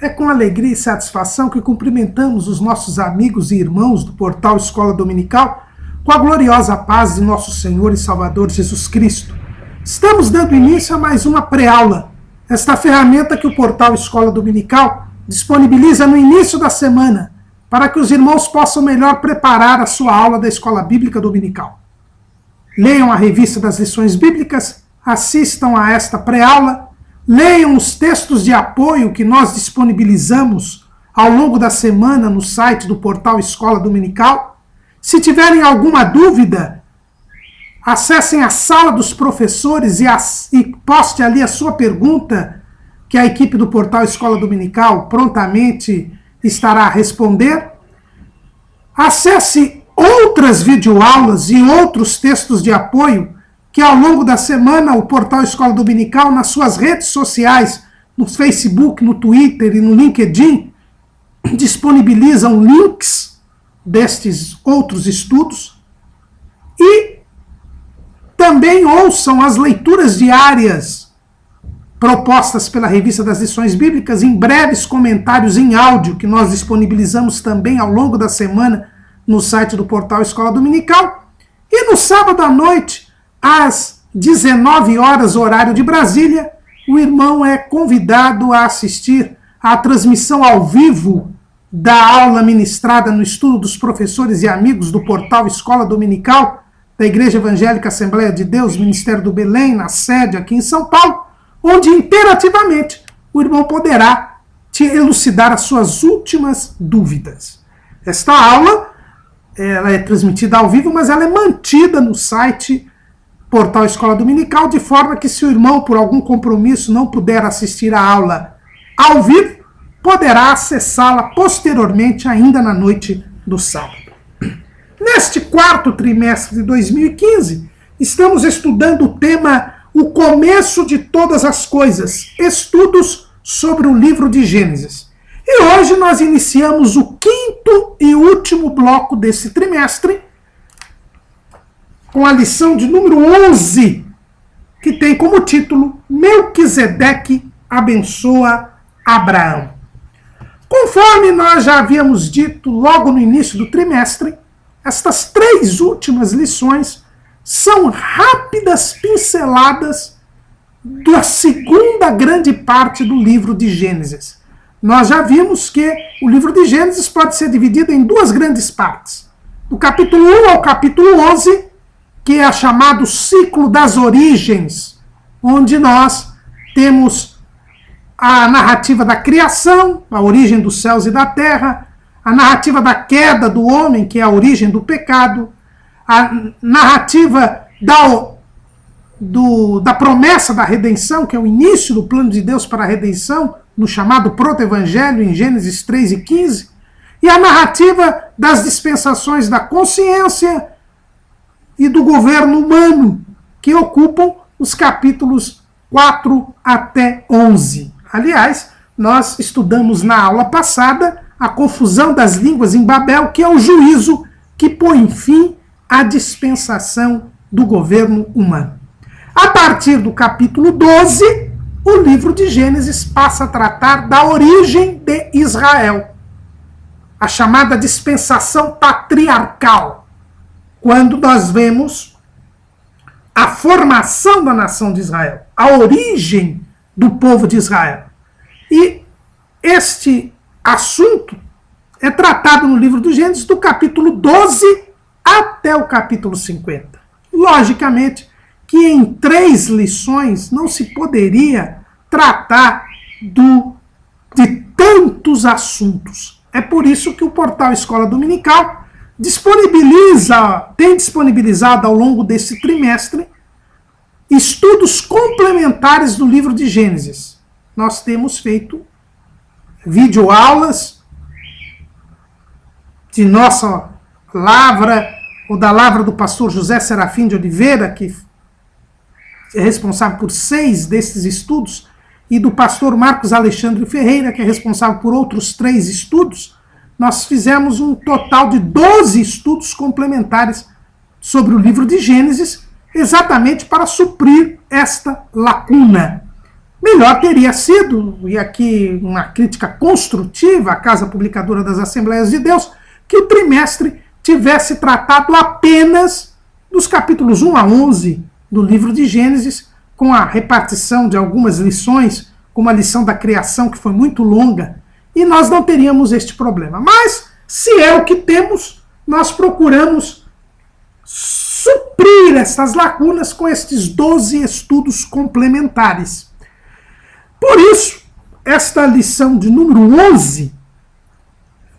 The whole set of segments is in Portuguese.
É com alegria e satisfação que cumprimentamos os nossos amigos e irmãos do portal Escola Dominical com a gloriosa paz de nosso Senhor e Salvador Jesus Cristo. Estamos dando início a mais uma pré-aula, esta ferramenta que o portal Escola Dominical disponibiliza no início da semana para que os irmãos possam melhor preparar a sua aula da Escola Bíblica Dominical. Leiam a revista das lições bíblicas, assistam a esta pré-aula, leiam os textos de apoio que nós disponibilizamos ao longo da semana no site do portal Escola Dominical. Se tiverem alguma dúvida, acessem a sala dos professores e poste ali a sua pergunta, que a equipe do portal Escola Dominical prontamente estará a responder. Acesse outras videoaulas e outros textos de apoio que ao longo da semana o portal Escola Dominical, nas suas redes sociais, no Facebook, no Twitter e no LinkedIn, disponibilizam links destes outros estudos. E também ouçam as leituras diárias propostas pela Revista das Lições Bíblicas em breves comentários em áudio que nós disponibilizamos também ao longo da semana no site do portal Escola Dominical. E no sábado à noite, às 19 horas, horário de Brasília, o irmão é convidado a assistir à transmissão ao vivo da aula ministrada no estudo dos professores e amigos do portal Escola Dominical da Igreja Evangélica Assembleia de Deus, Ministério do Belém, na sede aqui em São Paulo, onde imperativamente o irmão poderá te elucidar as suas últimas dúvidas. Esta aula ela é transmitida ao vivo, mas ela é mantida no site Portal Escola Dominical, de forma que se o irmão, por algum compromisso, não puder assistir a aula ao vivo, poderá acessá-la posteriormente, ainda na noite do sábado. Neste quarto trimestre de 2015, estamos estudando o tema O Começo de Todas as Coisas, estudos sobre o livro de Gênesis. E hoje nós iniciamos o quinto e último bloco desse trimestre, com a lição de número 11, que tem como título Melquisedeque abençoa Abraão. Conforme nós já havíamos dito logo no início do trimestre, estas três últimas lições são rápidas pinceladas da segunda grande parte do livro de Gênesis. Nós já vimos que o livro de Gênesis pode ser dividido em duas grandes partes. Do capítulo 1 ao capítulo 11, que é chamado ciclo das origens, onde nós temos a narrativa da criação, a origem dos céus e da terra, a narrativa da queda do homem, que é a origem do pecado, a narrativa da promessa da redenção, que é o início do plano de Deus para a redenção, no chamado proto-evangelho, em Gênesis 3 e 15, e a narrativa das dispensações da consciência e do governo humano, que ocupam os capítulos 4 até 11. Aliás, nós estudamos na aula passada a confusão das línguas em Babel, que é o juízo que põe fim à dispensação do governo humano. A partir do capítulo 12, o livro de Gênesis passa a tratar da origem de Israel, a chamada dispensação patriarcal, quando nós vemos a formação da nação de Israel, a origem do povo de Israel. E este assunto é tratado no livro do Gênesis do capítulo 12 até o capítulo 50. Logicamente que em 3 lições não se poderia tratar de tantos assuntos. É por isso que o portal Escola Dominical tem disponibilizado ao longo desse trimestre estudos complementares do livro de Gênesis. Nós temos feito videoaulas de nossa lavra, ou da lavra do pastor José Serafim de Oliveira, que é responsável por 6 desses estudos, e do pastor Marcos Alexandre Ferreira, que é responsável por outros 3 estudos. Nós fizemos um total de 12 estudos complementares sobre o livro de Gênesis, exatamente para suprir esta lacuna. melhor teria sido, e aqui uma crítica construtiva à Casa Publicadora das Assembleias de Deus, que o trimestre tivesse tratado apenas dos capítulos 1 a 11 do livro de Gênesis, com a repartição de algumas lições, como a lição da criação, que foi muito longa, e nós não teríamos este problema. Mas, se é o que temos, nós procuramos suprir essas lacunas com estes 12 estudos complementares. Por isso, esta lição de número 11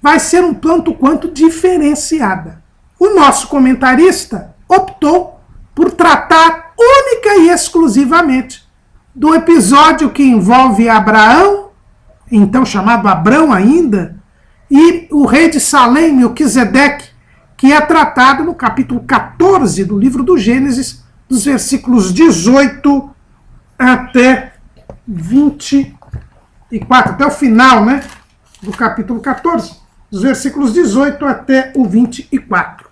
vai ser um tanto quanto diferenciada. O nosso comentarista optou por tratar única e exclusivamente do episódio que envolve Abraão, então chamado Abrão ainda, e o rei de Salém, Melquisedeque, que é tratado no capítulo 14 do livro do Gênesis, dos versículos 18 até 24, até o final, né, do capítulo 14, dos versículos 18 até o 24.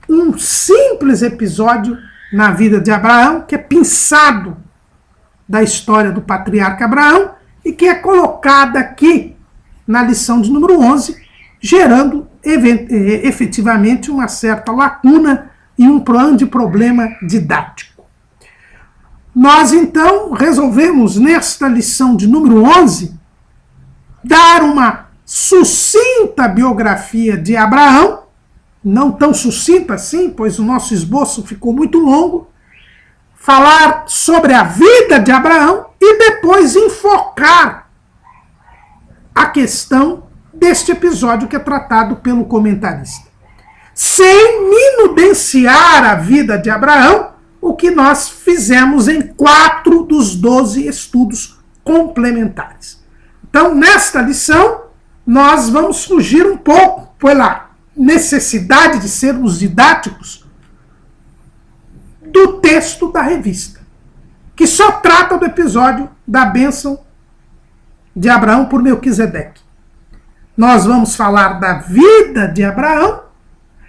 Um simples episódio na vida de Abraão, que é pinçado da história do patriarca Abraão e que é colocada aqui na lição de número 11, gerando efetivamente uma certa lacuna e um grande problema didático. Nós, então, resolvemos, nesta lição de número 11, dar uma sucinta biografia de Abraão, não tão sucinta assim, pois o nosso esboço ficou muito longo, falar sobre a vida de Abraão e depois enfocar a questão deste episódio que é tratado pelo comentarista. Sem minudenciar a vida de Abraão, o que nós fizemos em 4 dos 12 estudos complementares. Então, nesta lição, nós vamos fugir um pouco pela necessidade de sermos didáticos do texto da revista, que só trata do episódio da bênção de Abraão por Melquisedeque. Nós vamos falar da vida de Abraão,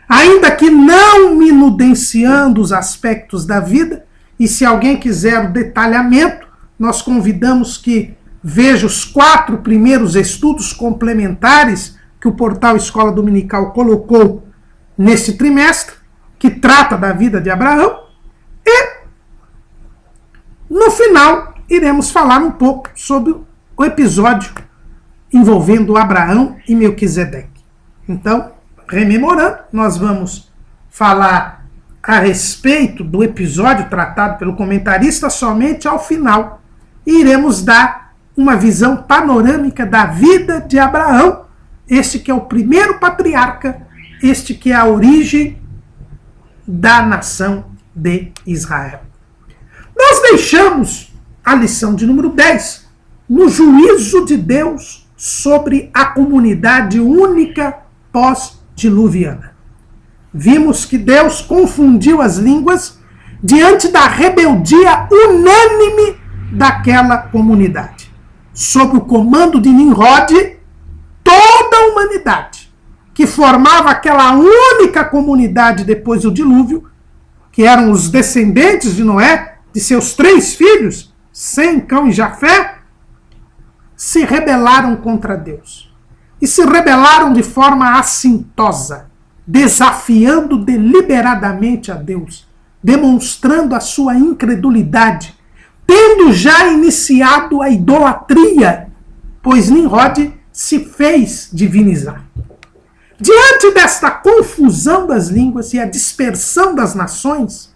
ainda que não minudenciando os aspectos da vida, e se alguém quiser o detalhamento, nós convidamos que veja os 4 primeiros estudos complementares que o portal Escola Dominical colocou neste trimestre, que trata da vida de Abraão, e no final iremos falar um pouco sobre o episódio envolvendo Abraão e Melquisedeque. Então, rememorando, nós vamos falar a respeito do episódio tratado pelo comentarista somente ao final. E iremos dar uma visão panorâmica da vida de Abraão, este que é o primeiro patriarca, este que é a origem da nação de Israel. Nós deixamos a lição de número 10 no juízo de Deus sobre a comunidade única pós-diluviana. Vimos que Deus confundiu as línguas diante da rebeldia unânime daquela comunidade. Sob o comando de Nimrod, toda a humanidade, que formava aquela única comunidade depois do dilúvio, que eram os descendentes de Noé, de seus 3 filhos, Sem, Cão e Jafé, se rebelaram contra Deus. E se rebelaram de forma assintosa, desafiando deliberadamente a Deus, demonstrando a sua incredulidade, tendo já iniciado a idolatria, pois Nimrod se fez divinizar. Diante desta confusão das línguas e a dispersão das nações,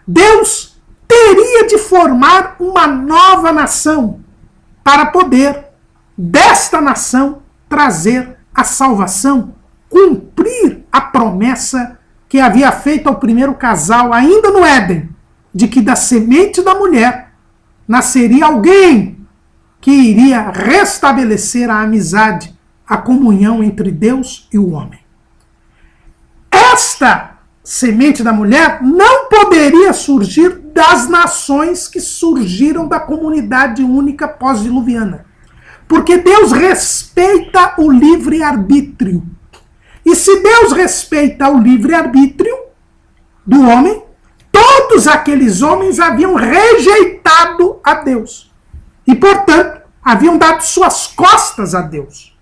Deus teria de formar uma nova nação para poder, desta nação, trazer a salvação, cumprir a promessa que havia feito ao primeiro casal, ainda no Éden, de que da semente da mulher nasceria alguém que iria restabelecer a amizade, a comunhão entre Deus e o homem. Esta semente da mulher não poderia surgir das nações que surgiram da comunidade única pós-diluviana, porque Deus respeita o livre-arbítrio. E se Deus respeita o livre-arbítrio do homem, todos aqueles homens haviam rejeitado a Deus. e, portanto, haviam dado suas costas a Deus.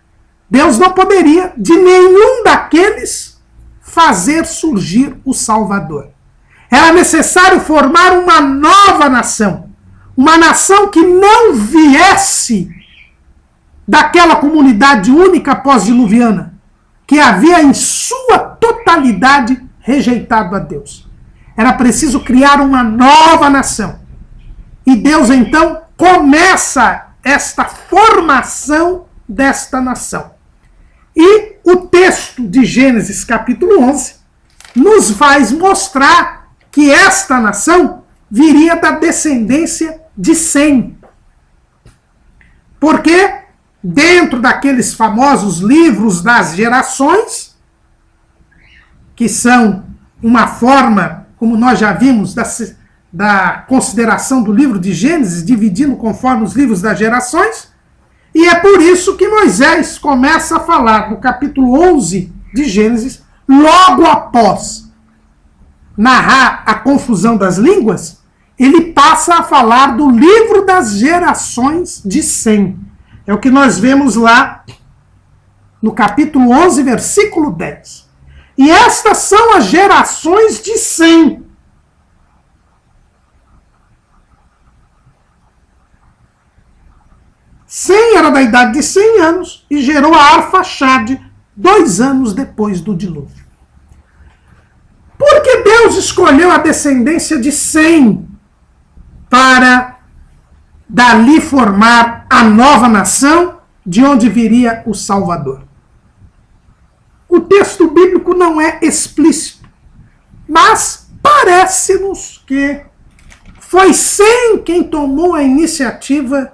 Deus não poderia, de nenhum daqueles, fazer surgir o Salvador. Era necessário formar uma nova nação. Uma nação que não viesse daquela comunidade única pós-diluviana, que havia em sua totalidade rejeitado a Deus. Era preciso criar uma nova nação. E Deus, então, começa esta formação desta nação. E o texto de Gênesis capítulo 11 nos vai mostrar que esta nação viria da descendência de Sem. Porque dentro daqueles famosos livros das gerações, que são uma forma, como nós já vimos, da consideração do livro de Gênesis, dividindo conforme os livros das gerações, e é por isso que Moisés começa a falar no capítulo 11 de Gênesis, logo após narrar a confusão das línguas, ele passa a falar do livro das gerações de Sem. É o que nós vemos lá no capítulo 11, versículo 10. E estas são as gerações de Sem. Sem era da idade de 100 anos e gerou a Arfaxade 2 anos depois do dilúvio. Por que Deus escolheu a descendência de Sem para dali formar a nova nação de onde viria o Salvador? O texto bíblico não é explícito, mas parece-nos que foi Sem quem tomou a iniciativa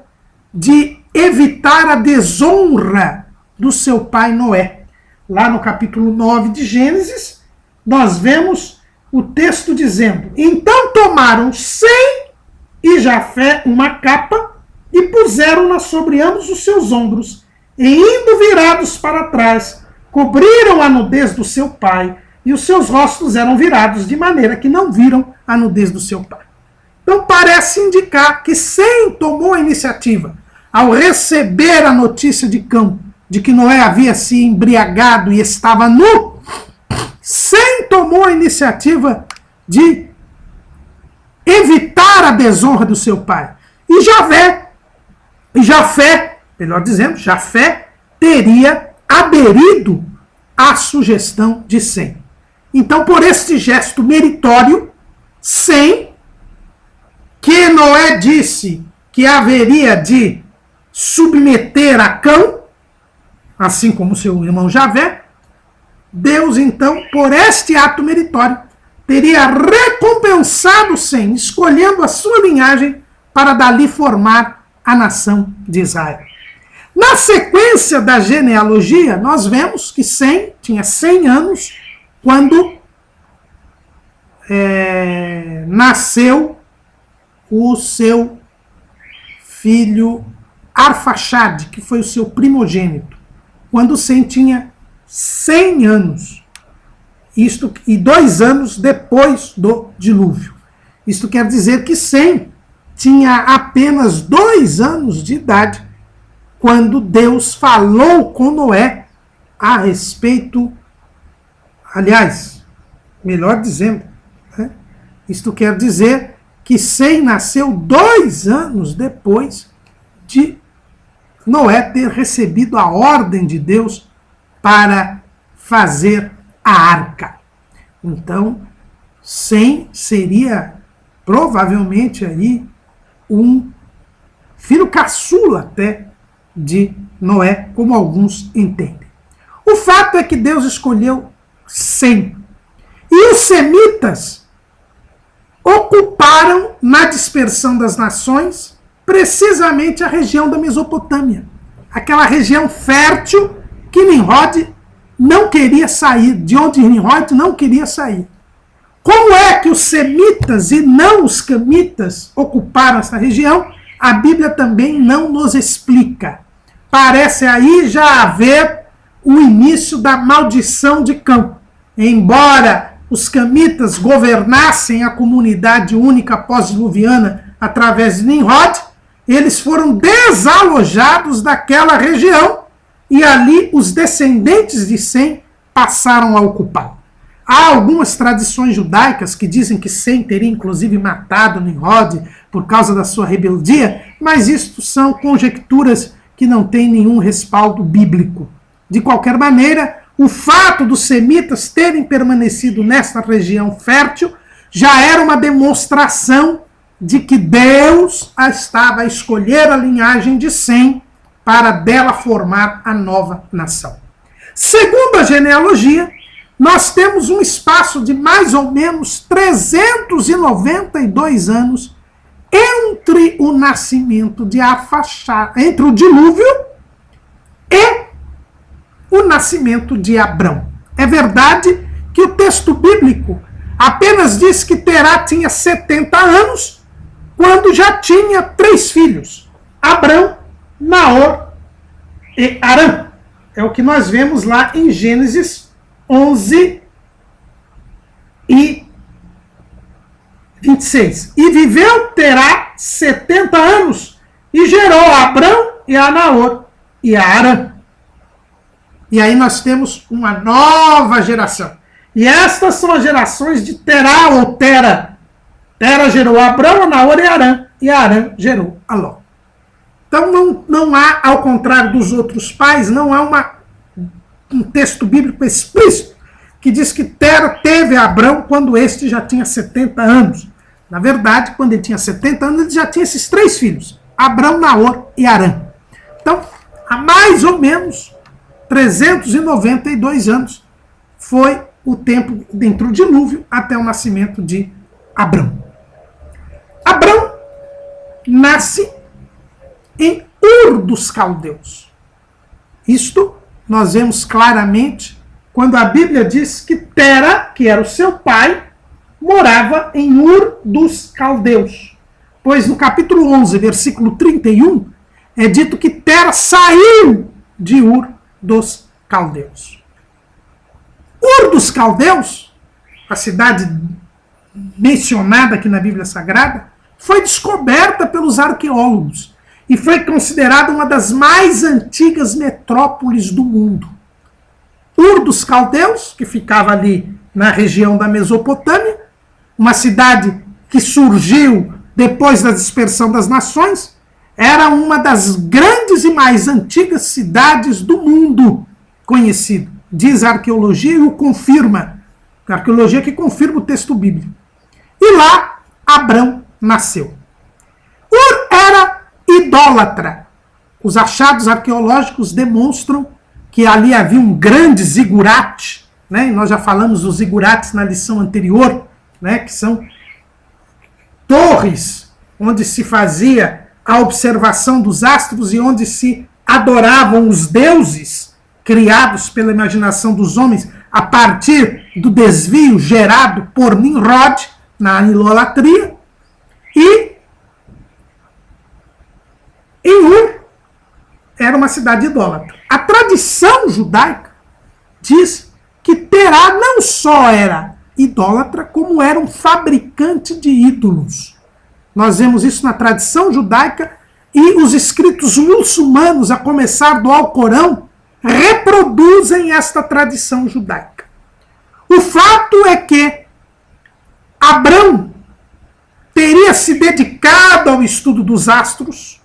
de evitar a desonra do seu pai Noé. Lá no capítulo 9 de Gênesis, nós vemos o texto dizendo: então tomaram Sem e Jafé uma capa e puseram-na sobre ambos os seus ombros, e indo virados para trás, cobriram a nudez do seu pai, e os seus rostos eram virados de maneira que não viram a nudez do seu pai. Então parece indicar que Sem tomou a iniciativa. Ao receber a notícia de que Noé havia se embriagado e estava nu, Sem tomou a iniciativa de evitar a desonra do seu pai. E Jafé, melhor dizendo, Jafé teria aderido à sugestão de Sem. Então, por este gesto meritório, Sem, que Noé disse que haveria de submeter a Cão, assim como seu irmão Jafé, Deus, então, por este ato meritório, teria recompensado Sem, escolhendo a sua linhagem para dali formar a nação de Israel. Na sequência da genealogia, nós vemos que Sem tinha 100 anos quando nasceu o seu filho Arfaxade, que foi o seu primogênito, quando Sem tinha 100 anos. Isto, e 2 anos depois do dilúvio. Isto quer dizer que Sem tinha apenas 2 anos de idade quando Deus falou com Noé a respeito, aliás, melhor dizendo, isto quer dizer que Sem nasceu 2 anos depois de Noé ter recebido a ordem de Deus para fazer a arca. Então, Sem seria provavelmente aí um filho caçula até de Noé, como alguns entendem. O fato é que Deus escolheu Sem. E os semitas ocuparam na dispersão das nações precisamente a região da Mesopotâmia, aquela região fértil que Nimrod não queria sair, de onde Nimrod não queria sair. Como é que os semitas e não os camitas ocuparam essa região? A Bíblia também não nos explica. Parece aí já haver o início da maldição de Cão. Embora os camitas governassem a comunidade única pós-diluviana através de Nimrod, eles foram desalojados daquela região e ali os descendentes de Sem passaram a ocupá-lo. Há algumas tradições judaicas que dizem que Sem teria inclusive matado Nimrod por causa da sua rebeldia, mas isto são conjecturas que não têm nenhum respaldo bíblico. De qualquer maneira, o fato dos semitas terem permanecido nesta região fértil já era uma demonstração de que Deus estava a escolher a linhagem de Sem para dela formar a nova nação. Segundo a genealogia, nós temos um espaço de mais ou menos 392 anos entre o nascimento de Arfaxad, entre o dilúvio e o nascimento de Abrão. É verdade que o texto bíblico apenas diz que Terá tinha 70 anos quando já tinha 3 filhos, Abrão, Naor e Harã. É o que nós vemos lá em Gênesis 11 e 26. E viveu Terá 70 anos e gerou a Abrão e a Naor e a Harã. E aí nós temos uma nova geração. E estas são as gerações de Terá ou Tera. Tera gerou Abrão, Naor e Harã. E Harã gerou a Ló. Então não há, ao contrário dos outros pais, não há um texto bíblico explícito que diz que Tera teve Abrão quando este já tinha 70 anos. Na verdade, quando ele tinha 70 anos, ele já tinha esses 3 filhos, Abrão, Naor e Harã. Então, há mais ou menos 392 anos foi o tempo dentro do dilúvio até o nascimento de Abrão. Abrão nasce em Ur dos Caldeus. Isto nós vemos claramente quando a Bíblia diz que Tera, que era o seu pai, morava em Ur dos Caldeus. Pois no capítulo 11, versículo 31, é dito que Tera saiu de Ur dos Caldeus. Ur dos Caldeus, a cidade mencionada aqui na Bíblia Sagrada, foi descoberta pelos arqueólogos e foi considerada uma das mais antigas metrópoles do mundo. Ur dos Caldeus, que ficava ali na região da Mesopotâmia, uma cidade que surgiu depois da dispersão das nações, era uma das grandes e mais antigas cidades do mundo conhecido. Diz a arqueologia e o confirma. A arqueologia que confirma o texto bíblico. E lá, Abrão nasceu. Ur era idólatra. Os achados arqueológicos demonstram que ali havia um grande zigurate, né? E nós já falamos dos zigurates na lição anterior, né? Que são torres onde se fazia a observação dos astros e onde se adoravam os deuses criados pela imaginação dos homens a partir do desvio gerado por Nimrod na idolatria. E em Ur era uma cidade idólatra. A tradição judaica diz que Terá não só era idólatra, como era um fabricante de ídolos. Nós vemos isso na tradição judaica e os escritos muçulmanos, a começar do Alcorão, reproduzem esta tradição judaica. O fato é que Abrão teria se dedicado ao estudo dos astros,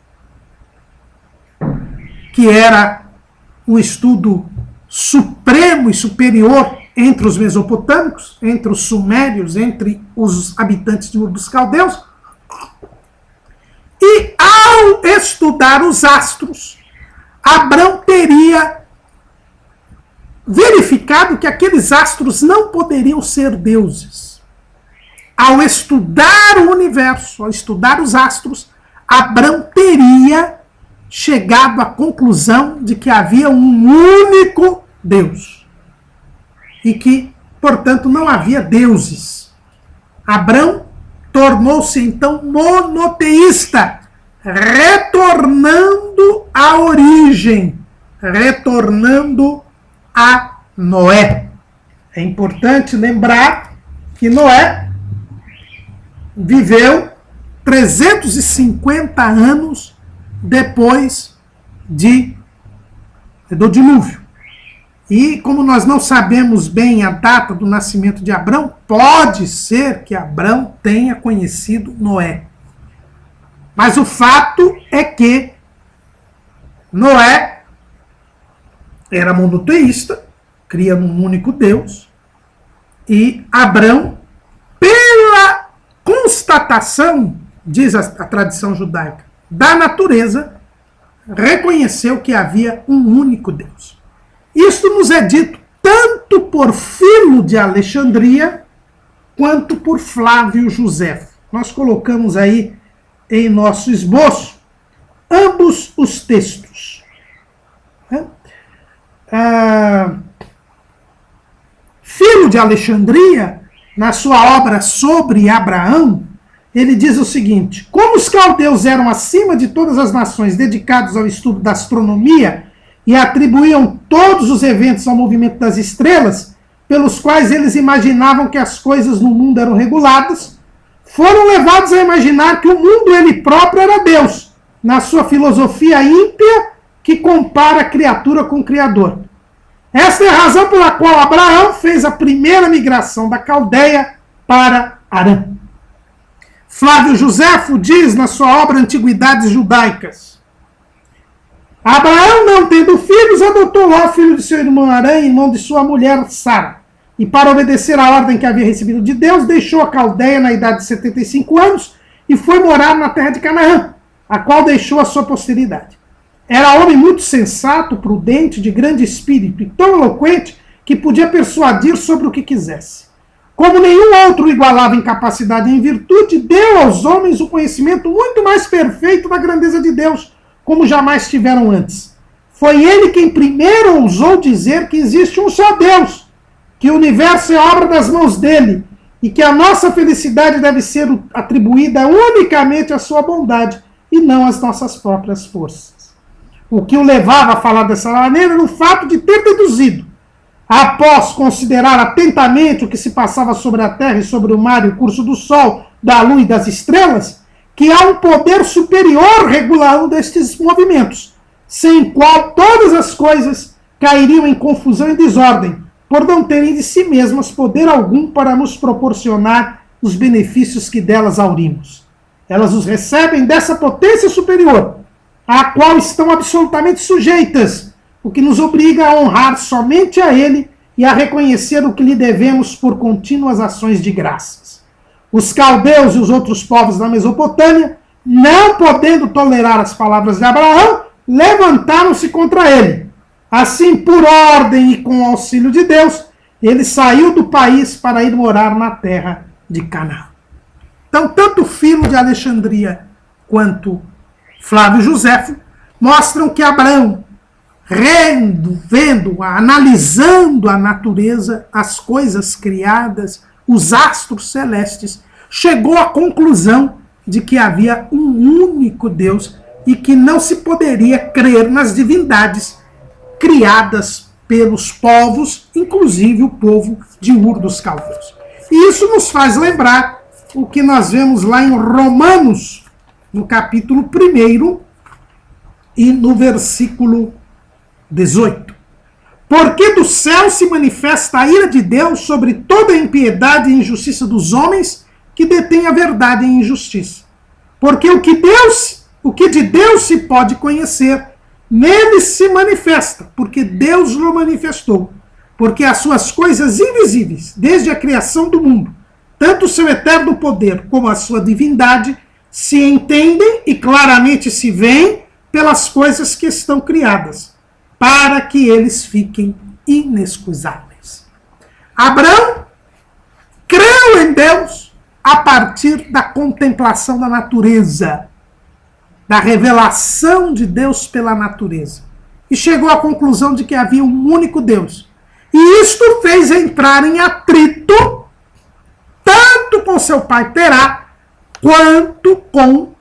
que era um estudo supremo e superior entre os mesopotâmicos, entre os sumérios, entre os habitantes de Ur dos Caldeus. E ao estudar os astros, Abrão teria verificado que aqueles astros não poderiam ser deuses. Ao estudar o universo, ao estudar os astros, Abrão teria chegado à conclusão de que havia um único Deus. E que, portanto, não havia deuses. Abrão tornou-se, então, monoteísta, retornando à origem, retornando a Noé. É importante lembrar que Noé viveu 350 anos depois do dilúvio. E como nós não sabemos bem a data do nascimento de Abrão, pode ser que Abrão tenha conhecido Noé. Mas o fato é que Noé era monoteísta, cria num único Deus, e Abrão, pela constatação, diz a tradição judaica, da natureza, reconheceu que havia um único Deus. Isto nos é dito tanto por Filo de Alexandria, quanto por Flávio Josefo. Nós colocamos aí em nosso esboço ambos os textos. Filo de Alexandria, na sua obra sobre Abraão, ele diz o seguinte: como os caldeus eram acima de todas as nações dedicados ao estudo da astronomia e atribuíam todos os eventos ao movimento das estrelas, pelos quais eles imaginavam que as coisas no mundo eram reguladas, foram levados a imaginar que o mundo ele próprio era Deus, na sua filosofia ímpia que compara a criatura com o Criador. Esta é a razão pela qual Abraão fez a primeira migração da Caldeia para Harã. Flávio Josefo diz na sua obra Antiguidades Judaicas: Abraão, não tendo filhos, adotou Ló, filho de seu irmão Harã, irmão de sua mulher Sara. E para obedecer à ordem que havia recebido de Deus, deixou a Caldeia na idade de 75 anos e foi morar na terra de Canaã, a qual deixou a sua posteridade. Era homem muito sensato, prudente, de grande espírito e tão eloquente que podia persuadir sobre o que quisesse. Como nenhum outro o igualava em capacidade e em virtude, deu aos homens o conhecimento muito mais perfeito da grandeza de Deus, como jamais tiveram antes. Foi ele quem primeiro ousou dizer que existe um só Deus, que o universo é obra das mãos dele, e que a nossa felicidade deve ser atribuída unicamente à sua bondade, e não às nossas próprias forças. O que o levava a falar dessa maneira era o fato de ter deduzido, após considerar atentamente o que se passava sobre a terra e sobre o mar e o curso do sol, da lua e das estrelas, que há um poder superior regulando destes movimentos, sem qual todas as coisas cairiam em confusão e desordem, por não terem de si mesmas poder algum para nos proporcionar os benefícios que delas aurimos. Elas os recebem dessa potência superior, à qual estão absolutamente sujeitas, o que nos obriga a honrar somente a ele e a reconhecer o que lhe devemos por contínuas ações de graças. Os caldeus e os outros povos da Mesopotâmia, não podendo tolerar as palavras de Abraão, levantaram-se contra ele. Assim, por ordem e com o auxílio de Deus, ele saiu do país para ir morar na terra de Canaã. Então, tanto Filo de Alexandria quanto Flávio Josefo mostram que Abraão, analisando a natureza, as coisas criadas, os astros celestes, chegou à conclusão de que havia um único Deus e que não se poderia crer nas divindades criadas pelos povos, inclusive o povo de Ur dos Caldeus. E isso nos faz lembrar o que nós vemos lá em Romanos, no capítulo 1 e no versículo 18. Porque do céu se manifesta a ira de Deus sobre toda a impiedade e injustiça dos homens que detêm a verdade em injustiça. Porque o que de Deus se pode conhecer, nele se manifesta, porque Deus o manifestou. Porque as suas coisas invisíveis, desde a criação do mundo, tanto o seu eterno poder como a sua divindade, se entendem e claramente se veem pelas coisas que estão criadas, para que eles fiquem inexcusáveis. Abraão creu em Deus a partir da contemplação da natureza, da revelação de Deus pela natureza, e chegou à conclusão de que havia um único Deus. E isto fez entrar em atrito tanto com seu pai Terá, quanto com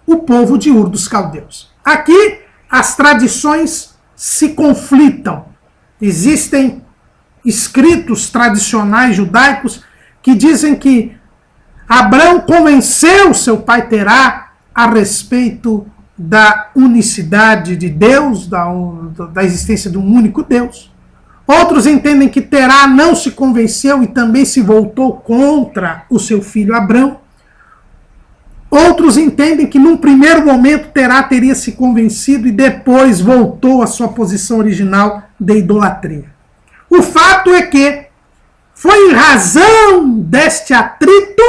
o povo de Ur dos Caldeus. Aqui as tradições se conflitam. Existem escritos tradicionais judaicos que dizem que Abraão convenceu seu pai Terá a respeito da unicidade de Deus, da existência de um único Deus. Outros entendem que Terá não se convenceu e também se voltou contra o seu filho Abrão. Outros entendem que num primeiro momento Terá teria se convencido e depois voltou à sua posição original de idolatria. O fato é que foi em razão deste atrito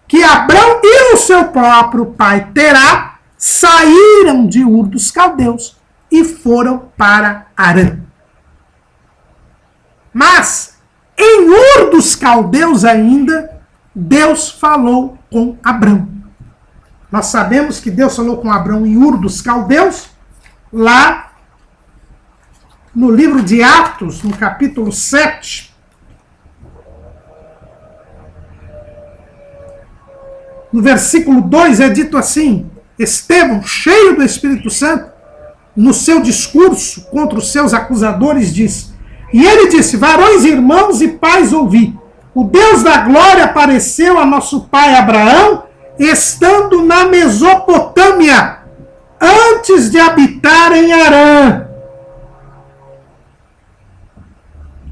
que Abrão e o seu próprio pai Terá saíram de Ur dos Caldeus e foram para Harã. Mas em Ur dos Caldeus ainda, Deus falou com Abrão. Nós sabemos que Deus falou com Abrão em Ur dos Caldeus, lá no livro de Atos, no capítulo 7, no versículo 2 é dito assim: Estevão, cheio do Espírito Santo, no seu discurso contra os seus acusadores, disse, e ele disse, varões, irmãos e pais, ouvi, o Deus da glória apareceu a nosso pai Abraão, estando na Mesopotâmia, antes de habitar em Harã.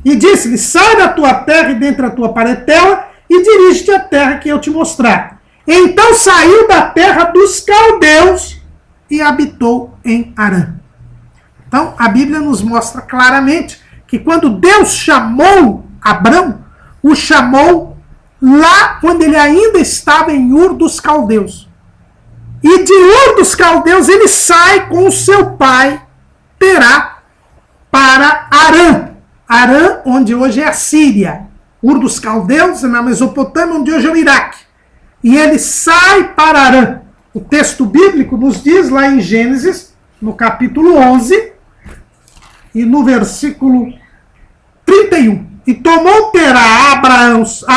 E disse-lhe, sai da tua terra e dentre a tua parentela, e dirige-te à terra que eu te mostrar. Então saiu da terra dos caldeus e habitou em Harã. Então a Bíblia nos mostra claramente que quando Deus chamou Abrão, o chamou lá quando ele ainda estava em Ur dos Caldeus. E de Ur dos Caldeus ele sai com o seu pai Terá para Harã. Harã, onde hoje é a Síria. Ur dos Caldeus é na Mesopotâmia, onde hoje é o Iraque. E ele sai para Harã. O texto bíblico nos diz lá em Gênesis, no capítulo 11, e no versículo 31. E tomou Terá a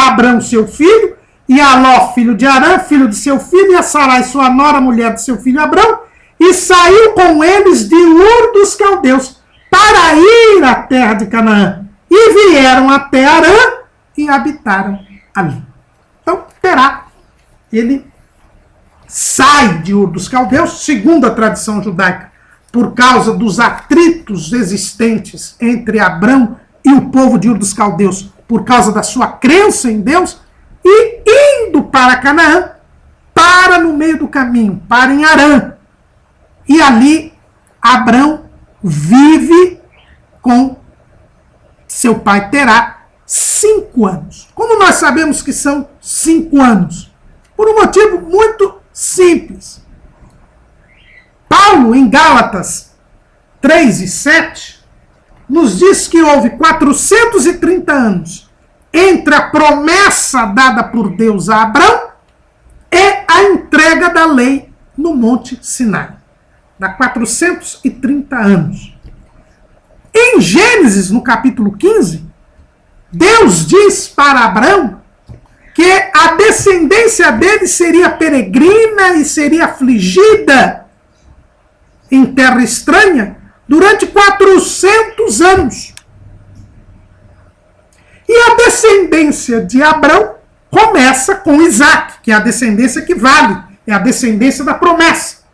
Abrão, seu filho, e a Ló, filho de Harã, filho de seu filho, e a Sarai, sua nora, mulher de seu filho Abrão, e saiu com eles de Ur dos Caldeus, para ir à terra de Canaã. E vieram até Harã, e habitaram ali. Então, Terá, ele sai de Ur dos Caldeus, segundo a tradição judaica, por causa dos atritos existentes entre Abrão e o povo de Ur dos Caldeus, por causa da sua crença em Deus, e indo para Canaã, para no meio do caminho, para em Harã. E ali, Abrão vive com seu pai Terá 5 anos. Como nós sabemos que são 5 anos? Por um motivo muito simples. Paulo, em Gálatas 3 e 7, nos diz que houve 430 anos entre a promessa dada por Deus a Abrão e a entrega da lei no Monte Sinai. Dá 430 anos. Em Gênesis, no capítulo 15, Deus diz para Abrão que a descendência dele seria peregrina e seria afligida em terra estranha durante 400 anos. E a descendência de Abrão começa com Isaac, que é a descendência que vale, é a descendência da promessa.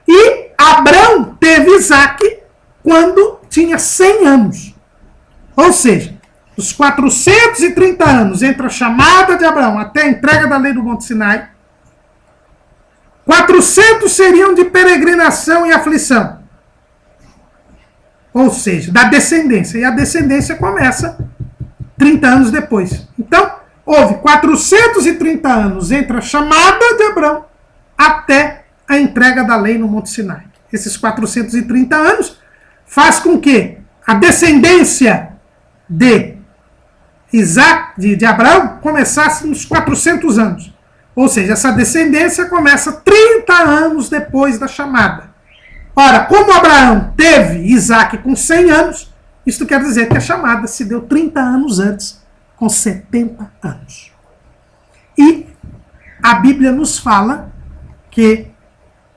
E Abrão teve Isaac quando tinha 100 anos. Ou seja, os 430 anos entre a chamada de Abrão até a entrega da lei do Monte Sinai, 400 seriam de peregrinação e aflição. Ou seja, da descendência. E a descendência começa 30 anos depois. Então, houve 430 anos entre a chamada de Abrão até a entrega da lei no Monte Sinai. Esses 430 anos faz com que a descendência de Isaac, de Abraão, começasse nos 400 anos. Ou seja, essa descendência começa 30 anos depois da chamada. Ora, como Abraão teve Isaac com 100 anos, isto quer dizer que a chamada se deu 30 anos antes, com 70 anos. E a Bíblia nos fala que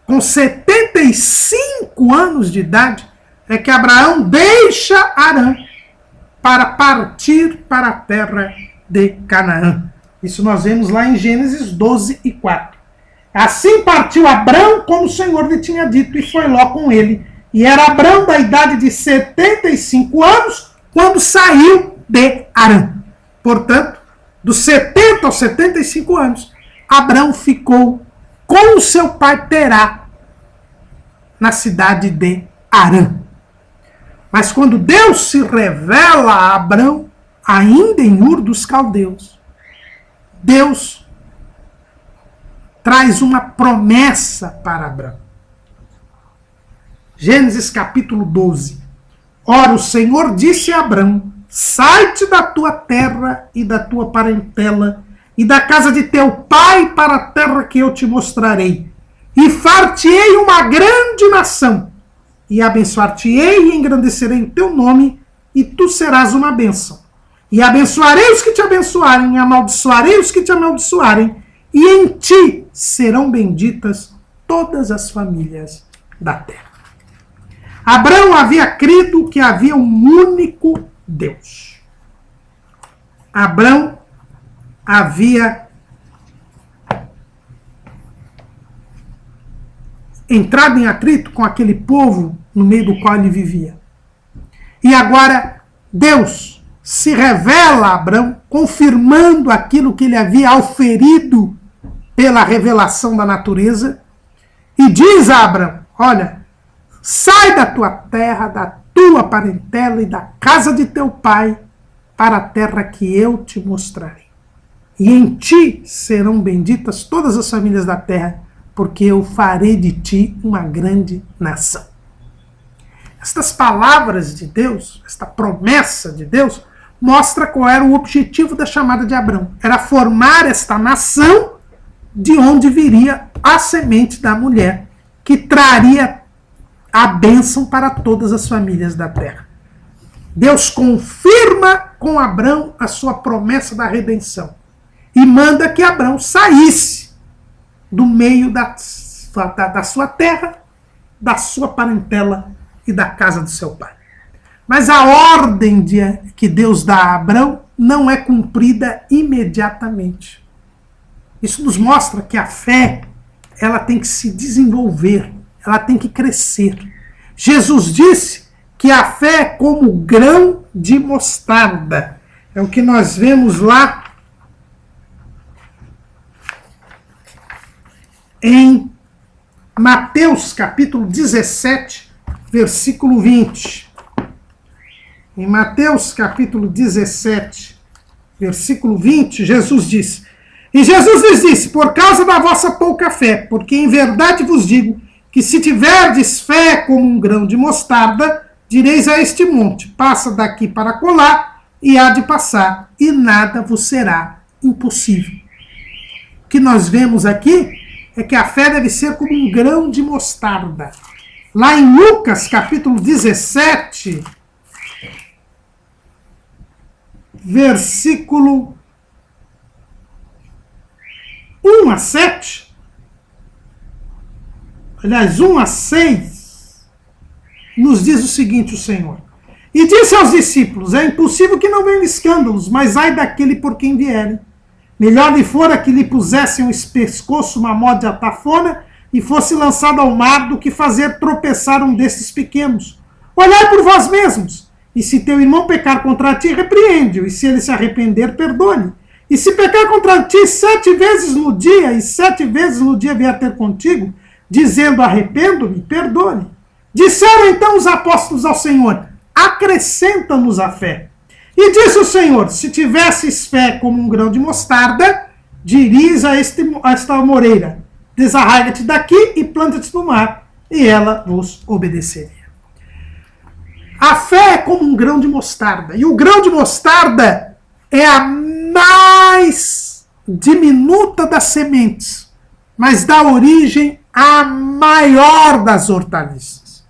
com 75 anos de idade é que Abraão deixa Harã para partir para a terra de Canaã. Isso nós vemos lá em Gênesis 12 e 4. Assim partiu Abrão, como o Senhor lhe tinha dito, e foi Ló com ele. E era Abrão da idade de 75 anos, quando saiu de Harã. Portanto, dos 70 aos 75 anos, Abrão ficou com o seu pai Terá, na cidade de Harã. Mas quando Deus se revela a Abrão, ainda em Ur dos Caldeus, Deus traz uma promessa para Abrão. Gênesis capítulo 12. Ora, o Senhor disse a Abrão: sai-te da tua terra e da tua parentela e da casa de teu pai para a terra que eu te mostrarei. E far-te-ei uma grande nação, e abençoar-te-ei e engrandecerei o teu nome, e tu serás uma bênção. E abençoarei os que te abençoarem, e amaldiçoarei os que te amaldiçoarem, e em ti serão benditas todas as famílias da terra. Abrão havia crido que havia um único Deus. Abrão havia entrado em atrito com aquele povo no meio do qual ele vivia. E agora Deus se revela a Abrão, confirmando aquilo que ele havia auferido pela revelação da natureza, e diz a Abrão: olha, sai da tua terra, da tua parentela e da casa de teu pai para a terra que eu te mostrarei. E em ti serão benditas todas as famílias da terra, porque eu farei de ti uma grande nação. Estas palavras de Deus, esta promessa de Deus, mostra qual era o objetivo da chamada de Abrão. Era formar esta nação de onde viria a semente da mulher, que traria a bênção para todas as famílias da terra. Deus confirma com Abrão a sua promessa da redenção e manda que Abrão saísse do meio da sua terra, da sua parentela e da casa do seu pai. Mas a ordem que Deus dá a Abrão não é cumprida imediatamente. Isso nos mostra que a fé, ela tem que se desenvolver, ela tem que crescer. Jesus disse que a fé é como grão de mostarda. É o que nós vemos lá em Mateus capítulo 17, versículo 20. Em Mateus capítulo 17, versículo 20, Jesus disse: e Jesus lhes disse: por causa da vossa pouca fé, porque em verdade vos digo que se tiverdes fé como um grão de mostarda, direis a este monte: passa daqui para colar, e há de passar, e nada vos será impossível. O que nós vemos aqui é que a fé deve ser como um grão de mostarda. Lá em Lucas capítulo 17, versículo 1 a 7, aliás, 1 a 6, nos diz o seguinte: o Senhor: e disse aos discípulos: é impossível que não venham escândalos, mas ai daquele por quem vierem. Melhor lhe fora que lhe pusessem um pescoço uma mó de atafona e fosse lançado ao mar do que fazer tropeçar um desses pequenos. Olhai por vós mesmos, e se teu irmão pecar contra ti, repreende-o, e se ele se arrepender, perdoe-lhe. E se pecar contra ti 7 vezes no dia, e 7 vezes no dia vier ter contigo, dizendo arrependo-me, perdoe. Disseram então os apóstolos ao Senhor: acrescenta-nos a fé. E disse o Senhor: se tivesses fé como um grão de mostarda, dirias a esta moreira: desarraiga-te daqui e planta-te no mar, e ela vos obedeceria. A fé é como um grão de mostarda, e o grão de mostarda é a mais diminuta das sementes, mas dá origem à maior das hortaliças.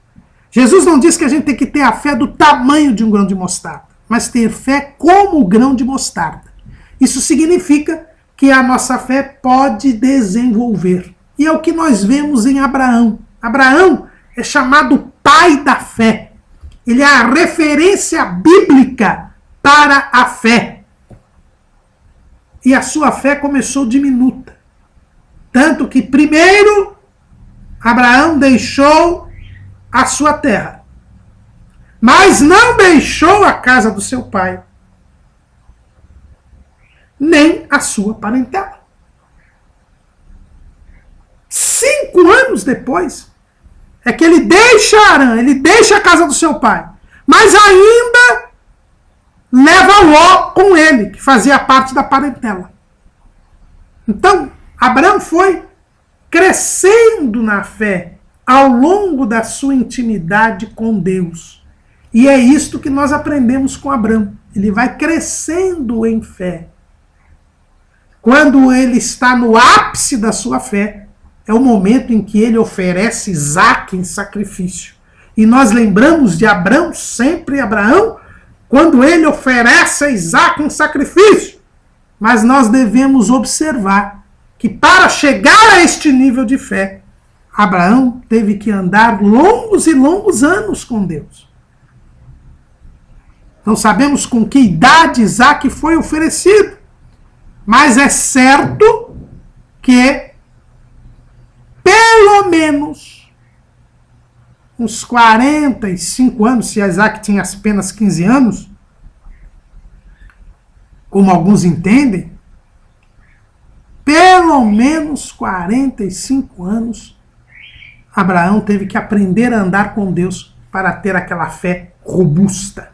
Jesus não diz que a gente tem que ter a fé do tamanho de um grão de mostarda, mas ter fé como o grão de mostarda. Isso significa que a nossa fé pode desenvolver. E é o que nós vemos em Abraão. Abraão é chamado pai da fé. Ele é a referência bíblica para a fé. E a sua fé começou diminuta. Tanto que primeiro Abraão deixou a sua terra, mas não deixou a casa do seu pai, nem a sua parentela. 5 anos depois, é que ele deixa Harã, ele deixa a casa do seu pai, mas ainda leva Ló com ele, que fazia parte da parentela. Então, Abraão foi crescendo na fé ao longo da sua intimidade com Deus. E é isto que nós aprendemos com Abraão. Ele vai crescendo em fé. Quando ele está no ápice da sua fé, é o momento em que ele oferece Isaque em sacrifício. E nós lembramos de Abraão, sempre Abraão, quando ele oferece Isaque em sacrifício. Mas nós devemos observar que para chegar a este nível de fé, Abraão teve que andar longos e longos anos com Deus. Não sabemos com que idade Isaque foi oferecido, mas é certo que pelo menos uns 45 anos, se Isaque tinha apenas 15 anos, como alguns entendem, pelo menos 45 anos, Abraão teve que aprender a andar com Deus para ter aquela fé robusta.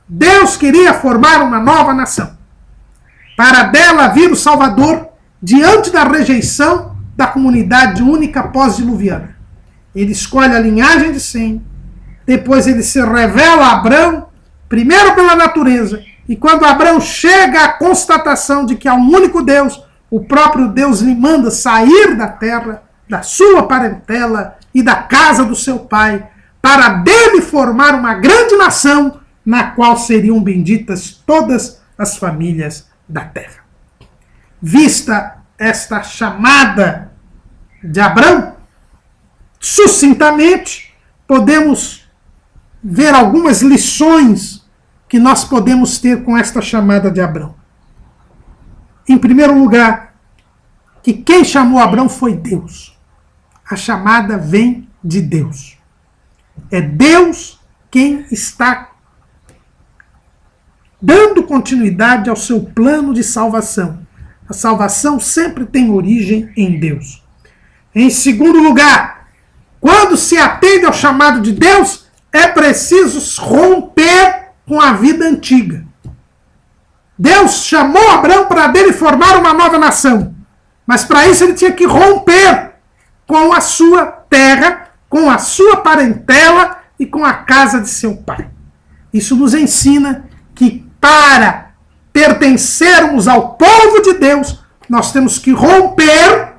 Deus queria formar uma nova nação, para dela vir o Salvador diante da rejeição da comunidade única pós-diluviana. Ele escolhe a linhagem de Sem, depois ele se revela a Abraão, primeiro pela natureza, e quando Abraão chega à constatação de que há um único Deus, o próprio Deus lhe manda sair da terra, da sua parentela e da casa do seu pai, para dele formar uma grande nação, na qual seriam benditas todas as famílias da terra. Vista esta chamada de Abraão, sucintamente, podemos ver algumas lições que nós podemos ter com esta chamada de Abraão. Em primeiro lugar, que quem chamou Abraão foi Deus. A chamada vem de Deus. É Deus quem está dando continuidade ao seu plano de salvação. A salvação sempre tem origem em Deus. Em segundo lugar, quando se atende ao chamado de Deus, é preciso romper com a vida antiga. Deus chamou Abraão para dele formar uma nova nação. Mas para isso ele tinha que romper com a sua terra, com a sua parentela e com a casa de seu pai. Isso nos ensina que para pertencermos ao povo de Deus, nós temos que romper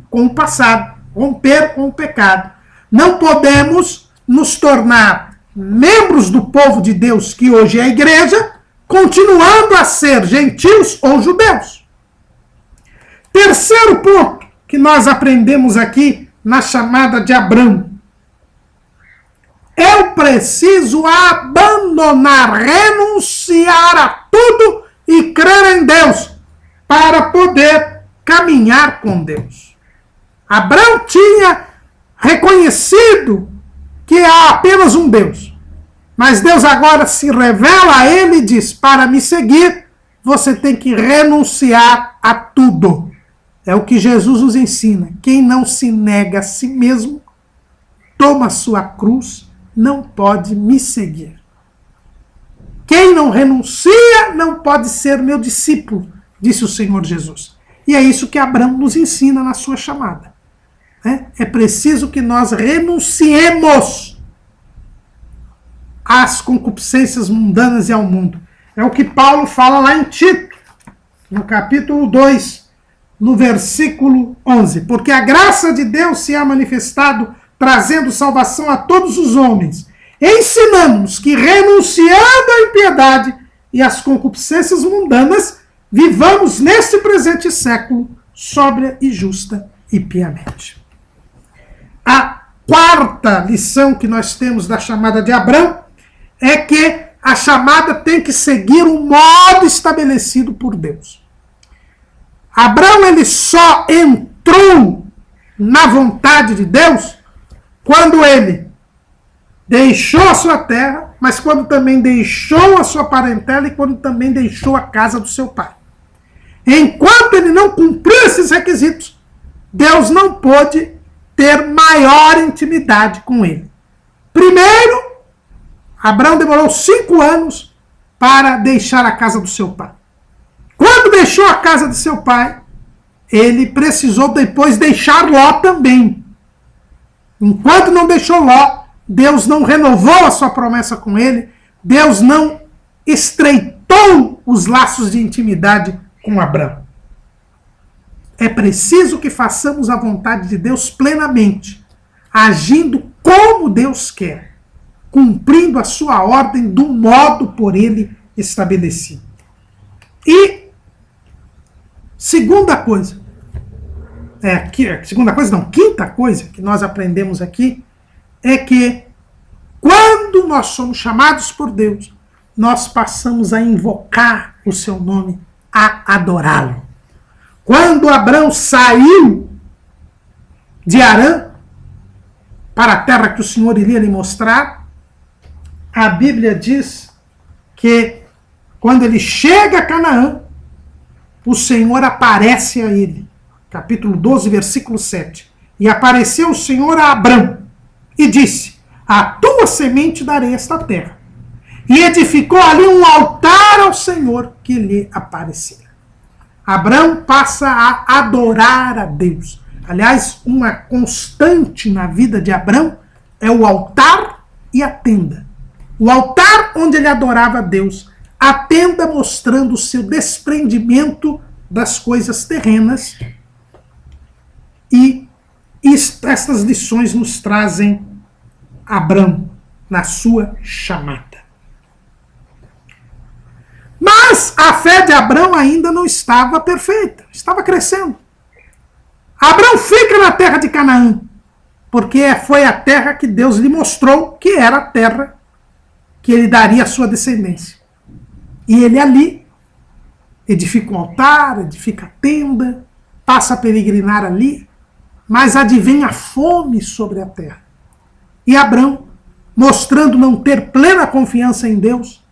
com o passado, romper com o pecado. Não podemos nos tornar membros do povo de Deus, que hoje é a igreja, continuando a ser gentios ou judeus. Terceiro ponto que nós aprendemos aqui na chamada de Abraão. Eu preciso abandonar, renunciar a tudo e crer em Deus para poder caminhar com Deus. Abraão tinha reconhecido que há apenas um Deus. Mas Deus agora se revela a ele e diz, para me seguir, você tem que renunciar a tudo. É o que Jesus nos ensina. Quem não se nega a si mesmo, toma sua cruz, não pode me seguir. Quem não renuncia não pode ser meu discípulo, disse o Senhor Jesus. E é isso que Abraão nos ensina na sua chamada. É preciso que nós renunciemos às concupiscências mundanas e ao mundo. É o que Paulo fala lá em Tito, no capítulo 2, no versículo 11. Porque a graça de Deus se há manifestado, trazendo salvação a todos os homens, ensinando-nos que, renunciando à impiedade e às concupiscências mundanas, vivamos neste presente século sóbria e justa e piamente. A quarta lição que nós temos da chamada de Abraão é que a chamada tem que seguir um modo estabelecido por Deus. Abraão ele só entrou na vontade de Deus quando ele deixou a sua terra, mas quando também deixou a sua parentela e quando também deixou a casa do seu pai. Enquanto ele não cumpriu esses requisitos, Deus não pôde ter maior intimidade com ele. Primeiro, Abraão demorou 5 anos para deixar a casa do seu pai. Quando deixou a casa de seu pai, ele precisou depois deixar Ló também. Enquanto não deixou Ló, Deus não renovou a sua promessa com ele, Deus não estreitou os laços de intimidade com Abraão. É preciso que façamos a vontade de Deus plenamente, agindo como Deus quer, cumprindo a sua ordem do modo por ele estabelecido. E quinta coisa que nós aprendemos aqui é que quando nós somos chamados por Deus, nós passamos a invocar o seu nome, a adorá-lo. Quando Abraão saiu de Harã para a terra que o Senhor iria lhe mostrar, a Bíblia diz que quando ele chega a Canaã, o Senhor aparece a ele. Capítulo 12, versículo 7. E apareceu o Senhor a Abraão e disse: a tua semente darei esta terra. E edificou ali um altar ao Senhor que lhe aparecera. Abraão passa a adorar a Deus. Aliás, uma constante na vida de Abraão é o altar e a tenda. O altar onde ele adorava a Deus, a tenda mostrando o seu desprendimento das coisas terrenas. E estas lições nos trazem Abraão na sua chamada. Mas a fé de Abraão ainda não estava perfeita, estava crescendo. Abraão fica na terra de Canaã, porque foi a terra que Deus lhe mostrou que era a terra que ele daria à sua descendência. E ele ali edifica um altar, edifica a tenda, passa a peregrinar ali, mas advém a fome sobre a terra. E Abraão, mostrando não ter plena confiança em Deus,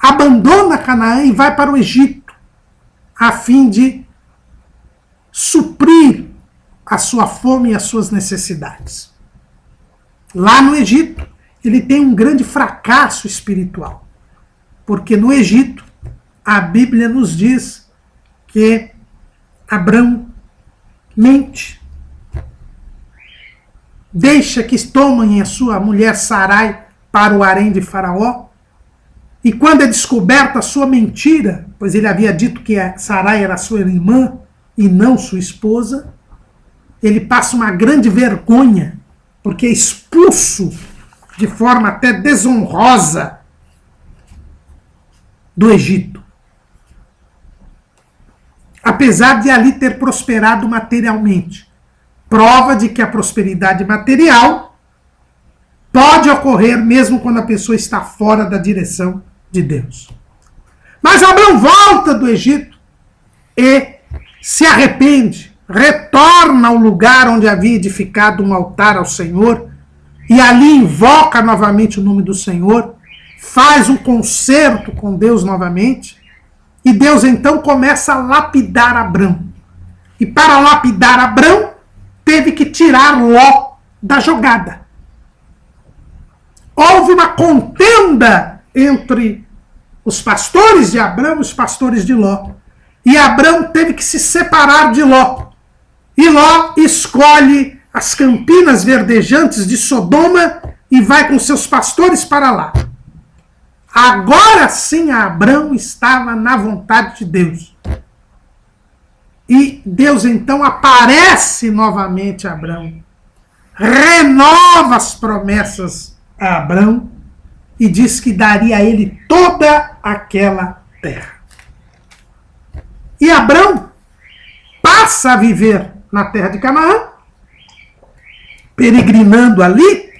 abandona Canaã e vai para o Egito, a fim de suprir a sua fome e as suas necessidades. Lá no Egito, ele tem um grande fracasso espiritual, porque no Egito, a Bíblia nos diz que Abraão mente, deixa que tomem a sua mulher Sarai para o harém de Faraó, e quando é descoberta a sua mentira, pois ele havia dito que Sarai era sua irmã e não sua esposa, ele passa uma grande vergonha, porque é expulso de forma até desonrosa do Egito. Apesar de ali ter prosperado materialmente. Prova de que a prosperidade material pode ocorrer mesmo quando a pessoa está fora da direção de Deus. Mas Abraão volta do Egito e se arrepende, retorna ao lugar onde havia edificado um altar ao Senhor e ali invoca novamente o nome do Senhor, faz um concerto com Deus novamente e Deus então começa a lapidar Abraão. E para lapidar Abraão, teve que tirar Ló da jogada. Houve uma contenda entre os pastores de Abraão e os pastores de Ló. E Abraão teve que se separar de Ló. E Ló escolhe as campinas verdejantes de Sodoma e vai com seus pastores para lá. Agora sim Abraão estava na vontade de Deus. E Deus então aparece novamente a Abraão, renova as promessas a Abraão e diz que daria a ele toda aquela terra. E Abraão passa a viver na terra de Canaã, peregrinando ali,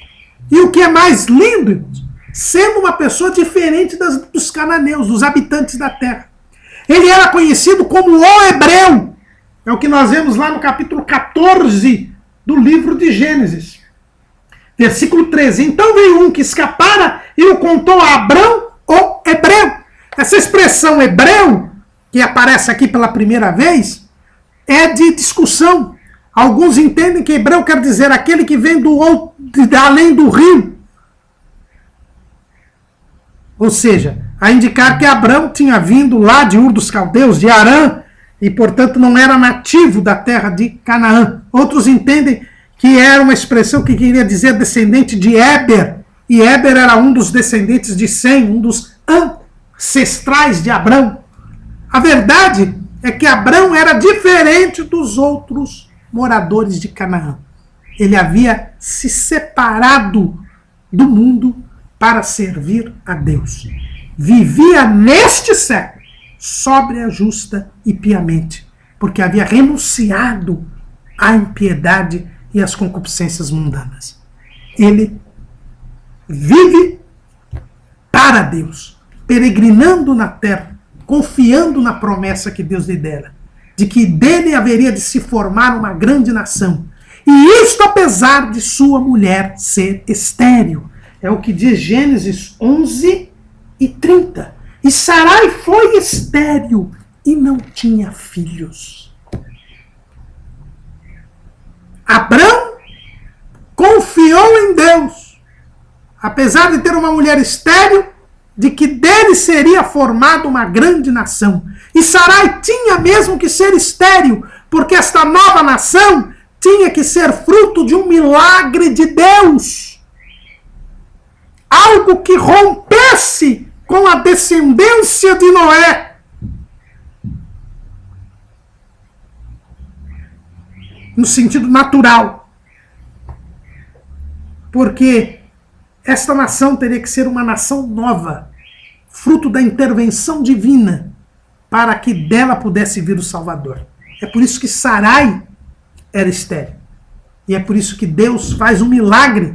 e o que é mais lindo, sendo uma pessoa diferente dos cananeus, dos habitantes da terra. Ele era conhecido como o hebreu. É o que nós vemos lá no capítulo 14 do livro de Gênesis. Versículo 13. Então veio um que escapara e o contou a Abrão, o hebreu. Essa expressão hebreu, que aparece aqui pela primeira vez, é de discussão. Alguns entendem que hebreu quer dizer aquele que vem de além do rio. Ou seja, a indicar que Abrão tinha vindo lá de Ur dos Caldeus, de Harã, e portanto não era nativo da terra de Canaã. Outros entendem que era uma expressão que queria dizer descendente de Éber, e Éber era um dos descendentes de Sem, um dos ancestrais de Abrão. A verdade é que Abrão era diferente dos outros moradores de Canaã. Ele havia se separado do mundo para servir a Deus. Vivia neste século, sóbria, justa e piamente, porque havia renunciado à impiedade e às concupiscências mundanas. Ele vive para Deus, peregrinando na terra, confiando na promessa que Deus lhe dera, de que dele haveria de se formar uma grande nação. E isto apesar de sua mulher ser estéril. É o que diz Gênesis 11 e 30. E Sarai foi estéril e não tinha filhos. Abrão confiou em Deus, apesar de ter uma mulher estéril, de que dele seria formada uma grande nação. E Sarai tinha mesmo que ser estéril, porque esta nova nação tinha que ser fruto de um milagre de Deus. Algo que rompesse com a descendência de Noé. No sentido natural. Porque esta nação teria que ser uma nação nova, fruto da intervenção divina, para que dela pudesse vir o Salvador. É por isso que Sarai era estéril. E é por isso que Deus faz um milagre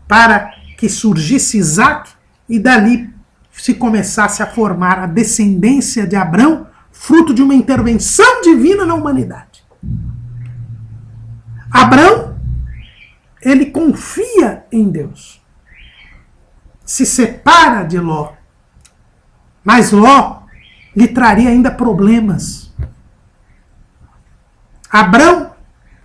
para que surgisse Isaac e dali se começasse a formar a descendência de Abrão, fruto de uma intervenção divina na humanidade. Abrão, ele confia em Deus. Se separa de Ló. Mas Ló lhe traria ainda problemas. Abrão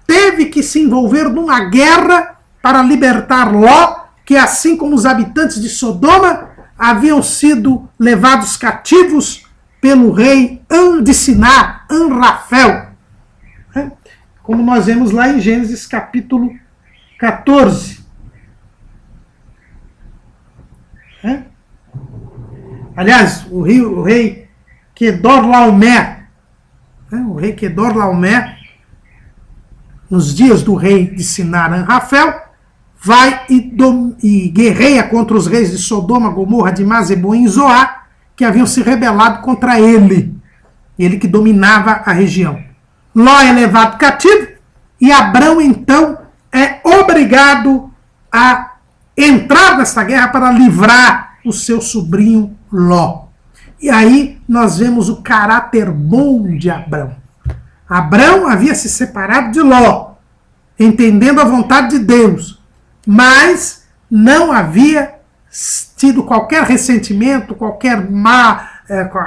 teve que se envolver numa guerra para libertar Ló, que assim como os habitantes de Sodoma haviam sido levados cativos pelo rei de Siná, Anrafel. Como nós vemos lá em Gênesis capítulo 14. Aliás, o rei Quedorlaomer, o rei Quedorlaomer, nos dias do rei de Sinar, Anrafel, vai e guerreia contra os reis de Sodoma, Gomorra, Adimá, Zeboim e Zoar, que haviam se rebelado contra ele. Ele que dominava a região. Ló é levado cativo e Abrão, então, é obrigado a entrar nessa guerra para livrar o seu sobrinho Ló. E aí nós vemos o caráter bom de Abrão. Abrão havia se separado de Ló, entendendo a vontade de Deus, mas não havia tido qualquer ressentimento, qualquer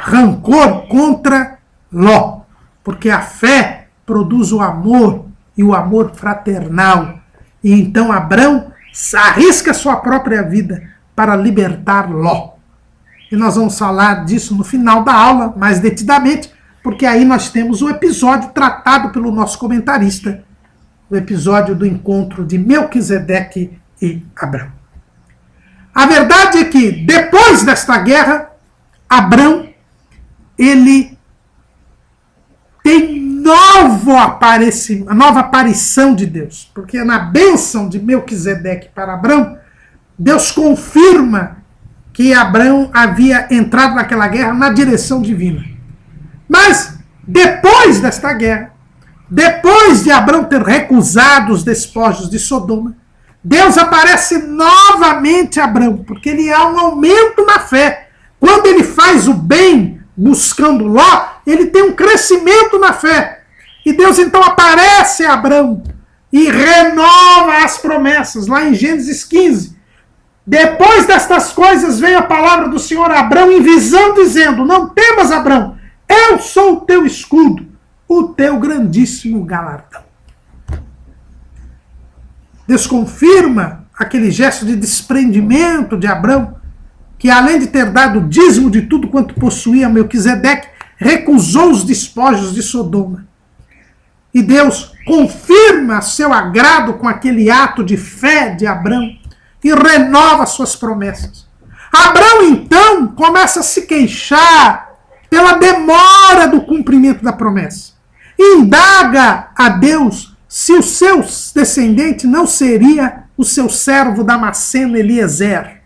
rancor contra Ló, porque a fé produz o amor e o amor fraternal. E então Abrão arrisca sua própria vida para libertar Ló. E nós vamos falar disso no final da aula, mais detidamente, porque aí nós temos o episódio tratado pelo nosso comentarista, o episódio do encontro de Melquisedeque e Abrão. A verdade é que, depois desta guerra, Abrão, ele tem nova aparição de Deus, porque na bênção de Melquisedeque para Abrão, Deus confirma que Abrão havia entrado naquela guerra na direção divina. Mas, depois desta guerra, depois de Abrão ter recusado os despojos de Sodoma, Deus aparece novamente a Abrão, porque ele há um aumento na fé. Quando ele faz o bem buscando Ló, ele tem um crescimento na fé. E Deus então aparece a Abraão e renova as promessas, lá em Gênesis 15. Depois destas coisas veio a palavra do Senhor a Abraão em visão, dizendo: não temas, Abraão, eu sou o teu escudo, o teu grandíssimo galardão. Deus confirma aquele gesto de desprendimento de Abraão, que além de ter dado o dízimo de tudo quanto possuía, Melquisedeque recusou os despojos de Sodoma. E Deus confirma seu agrado com aquele ato de fé de Abraão e renova suas promessas. Abraão, então, começa a se queixar pela demora do cumprimento da promessa. E indaga a Deus se o seu descendente não seria o seu servo Damasceno Eliezer.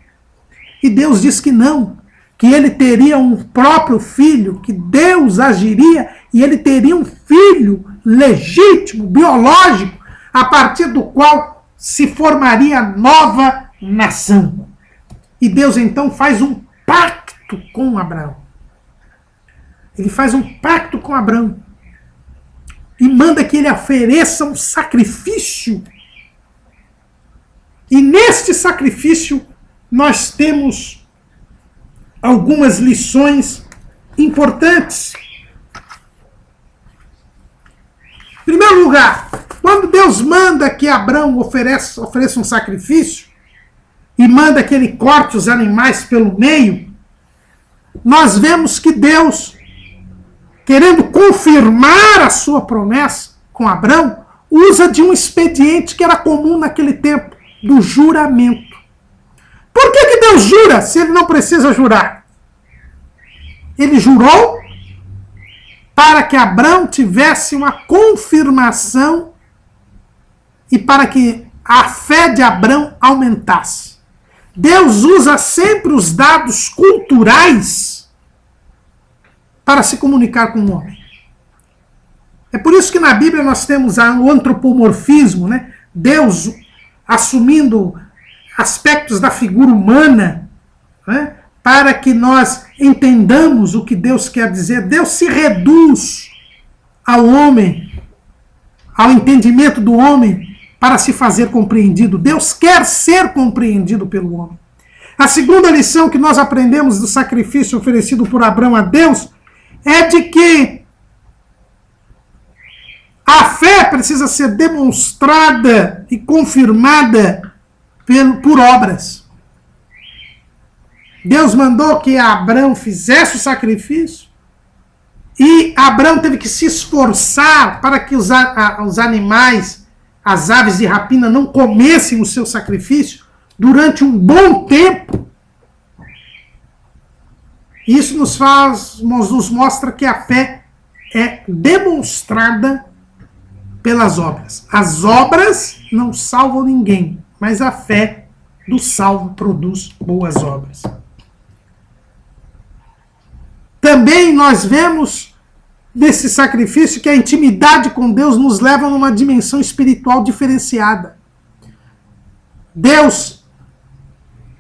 E Deus diz que não, que ele teria um próprio filho, que Deus agiria e ele teria um filho legítimo, biológico, a partir do qual se formaria nova nação. E Deus então faz um pacto com Abraão. Ele faz um pacto com Abraão e manda que ele ofereça um sacrifício. E neste sacrifício nós temos algumas lições importantes. Em primeiro lugar, quando Deus manda que Abraão ofereça um sacrifício e manda que ele corte os animais pelo meio, nós vemos que Deus, querendo confirmar a sua promessa com Abraão, usa de um expediente que era comum naquele tempo, do juramento. Por que Deus jura se ele não precisa jurar? Ele jurou para que Abraão tivesse uma confirmação e para que a fé de Abraão aumentasse. Deus usa sempre os dados culturais para se comunicar com o homem. É por isso que na Bíblia nós temos o antropomorfismo, né? Deus assumindo aspectos da figura humana, né? Para que nós entendamos o que Deus quer dizer. Deus se reduz ao homem, ao entendimento do homem, para se fazer compreendido. Deus quer ser compreendido pelo homem. A segunda lição que nós aprendemos do sacrifício oferecido por Abraão a Deus é de que a fé precisa ser demonstrada e confirmada por obras. Deus mandou que Abraão fizesse o sacrifício e Abraão teve que se esforçar para que os animais, as aves de rapina, não comessem o seu sacrifício durante um bom tempo. Isso nos mostra que a fé é demonstrada pelas obras. As obras não salvam ninguém, mas a fé do salvo produz boas obras. Também nós vemos nesse sacrifício que a intimidade com Deus nos leva a uma dimensão espiritual diferenciada. Deus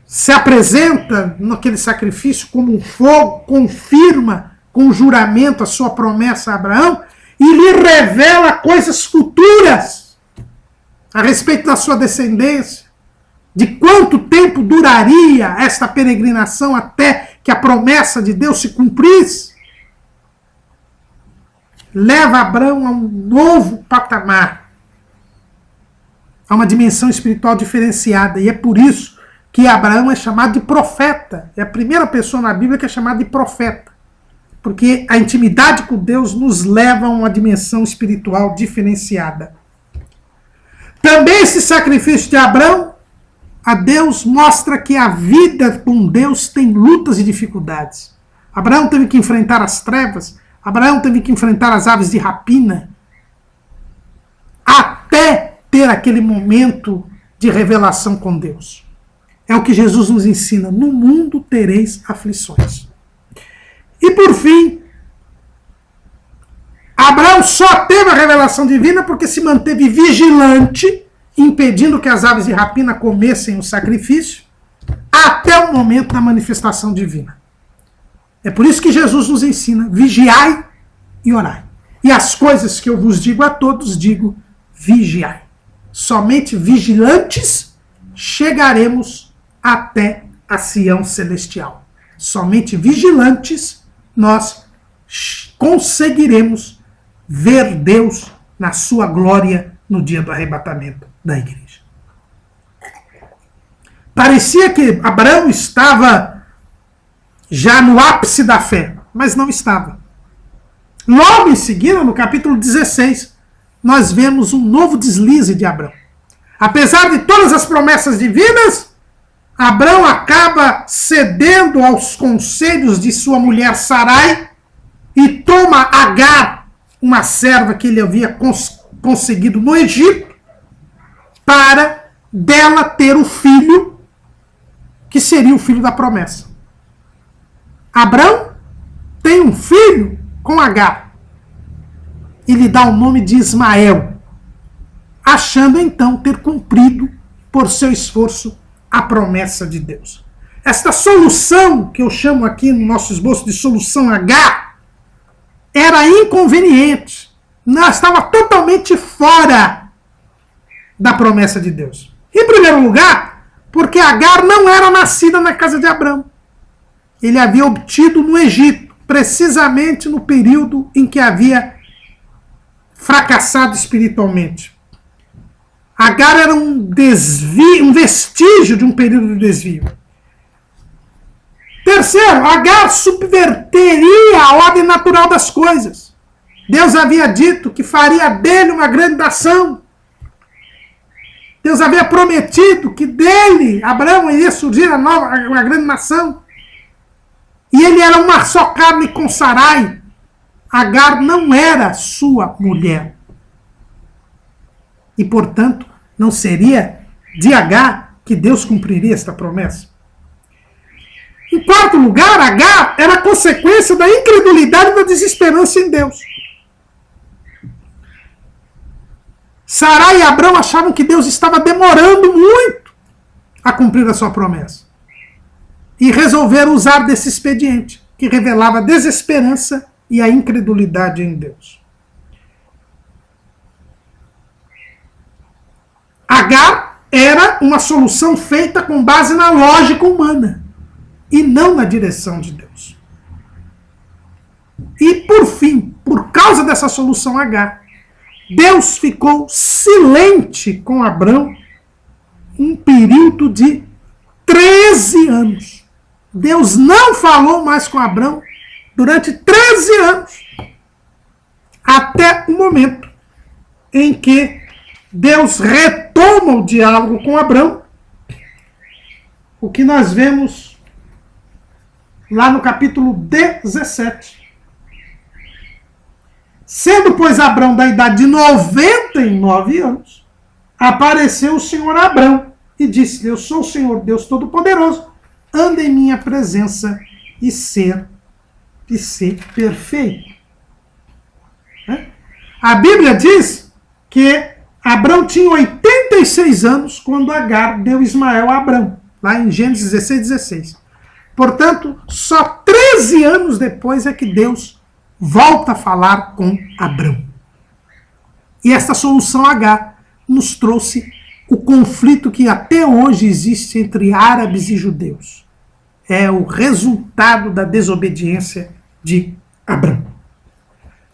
se apresenta naquele sacrifício como um fogo, confirma com juramento a sua promessa a Abraão e lhe revela coisas futuras a respeito da sua descendência, de quanto tempo duraria esta peregrinação até que a promessa de Deus se cumprisse. Leva Abraão a um novo patamar, a uma dimensão espiritual diferenciada, e é por isso que Abraão é chamado de profeta. É a primeira pessoa na Bíblia que é chamada de profeta, porque a intimidade com Deus nos leva a uma dimensão espiritual diferenciada. Também esse sacrifício de Abraão a Deus mostra que a vida com Deus tem lutas e dificuldades. Abraão teve que enfrentar as trevas, Abraão teve que enfrentar as aves de rapina, até ter aquele momento de revelação com Deus. É o que Jesus nos ensina: no mundo tereis aflições. E por fim, Abraão só teve a revelação divina porque se manteve vigilante, impedindo que as aves de rapina comessem o sacrifício, até o momento da manifestação divina. É por isso que Jesus nos ensina: vigiai e orai. E as coisas que eu vos digo a todos, digo, vigiai. Somente vigilantes chegaremos até a Sião celestial. Somente vigilantes nós conseguiremos ver Deus na sua glória no dia do arrebatamento da igreja. Parecia que Abraão estava já no ápice da fé, mas não estava. Logo em seguida, no capítulo 16, nós vemos um novo deslize de Abraão. Apesar de todas as promessas divinas, Abraão acaba cedendo aos conselhos de sua mulher Sarai e toma Agar, uma serva que ele havia conseguido no Egito, para dela ter o filho que seria o filho da promessa. Abraão tem um filho com Agar e lhe dá o nome de Ismael, achando então ter cumprido por seu esforço a promessa de Deus. Esta solução, que eu chamo aqui no nosso esboço de solução H, era inconveniente, não, estava totalmente fora da promessa de Deus. Em primeiro lugar, porque Agar não era nascida na casa de Abraão. Ele havia obtido no Egito, precisamente no período em que havia fracassado espiritualmente. Agar era um vestígio de um período de desvio. Terceiro, Agar subverteria a ordem natural das coisas. Deus havia dito que faria dele uma grande nação. Deus havia prometido que dele, Abraão, iria surgir uma grande nação. E ele era uma só carne com Sarai. Agar não era sua mulher. E, portanto, não seria de Agar que Deus cumpriria esta promessa. Em quarto lugar, Agar era consequência da incredulidade e da desesperança em Deus. Sarai e Abrão achavam que Deus estava demorando muito a cumprir a sua promessa. E resolveram usar desse expediente, que revelava a desesperança e a incredulidade em Deus. Agar era uma solução feita com base na lógica humana e não na direção de Deus. E, por fim, por causa dessa solução Agar, Deus ficou silente com Abrão um período de 13 anos. Deus não falou mais com Abrão durante 13 anos. Até o momento em que Deus retoma o diálogo com Abrão. O que nós vemos lá no capítulo 17. Sendo, pois, Abrão da idade de 99 anos, apareceu o Senhor a Abrão e disse: eu sou o Senhor Deus Todo-Poderoso, anda em minha presença e ser perfeito. A Bíblia diz que Abrão tinha 86 anos quando Agar deu Ismael a Abrão, lá em Gênesis 16. Portanto, só 13 anos depois é que Deus volta a falar com Abrão. E esta solução H nos trouxe o conflito que até hoje existe entre árabes e judeus. É o resultado da desobediência de Abrão.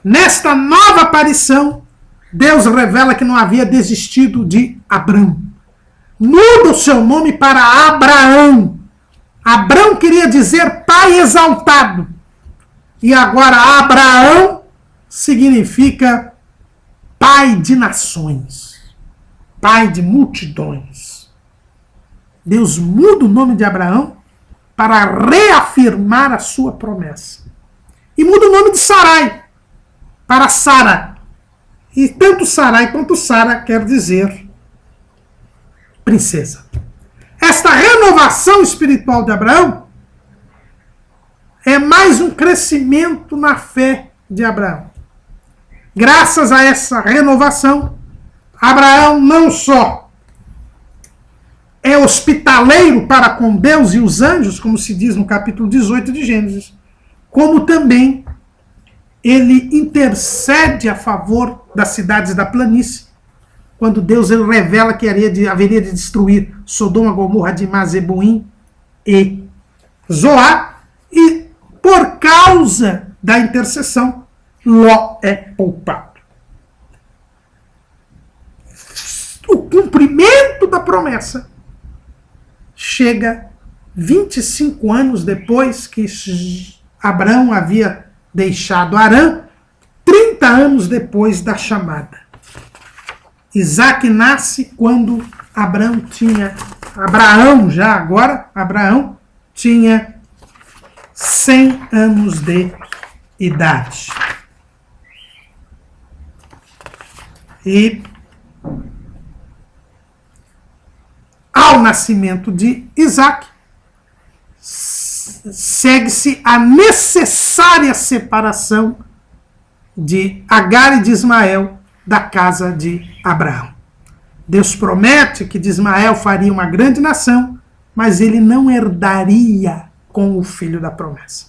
Nesta nova aparição, Deus revela que não havia desistido de Abrão. Muda o seu nome para Abraão. Abrão queria dizer pai exaltado. E agora Abraão significa pai de nações, pai de multidões. Deus muda o nome de Abraão para reafirmar a sua promessa. E muda o nome de Sarai para Sara. E tanto Sarai quanto Sara quer dizer princesa. Esta renovação espiritual de Abraão é mais um crescimento na fé de Abraão. Graças a essa renovação, Abraão não só é hospitaleiro para com Deus e os anjos, como se diz no capítulo 18 de Gênesis, como também ele intercede a favor das cidades da planície, quando Deus ele revela que haveria de destruir Sodoma, Gomorra, Adimá, Zeboim e Zoar, e por causa da intercessão, Ló é poupado. O cumprimento da promessa chega 25 anos depois que Abraão havia deixado Harã, 30 anos depois da chamada. Isaac nasce quando Abraão tinha 100 anos de idade. E ao nascimento de Isaac, segue-se a necessária separação de Agar e de Ismael da casa de Abraão. Deus promete que de Ismael faria uma grande nação, mas ele não herdaria com o filho da promessa.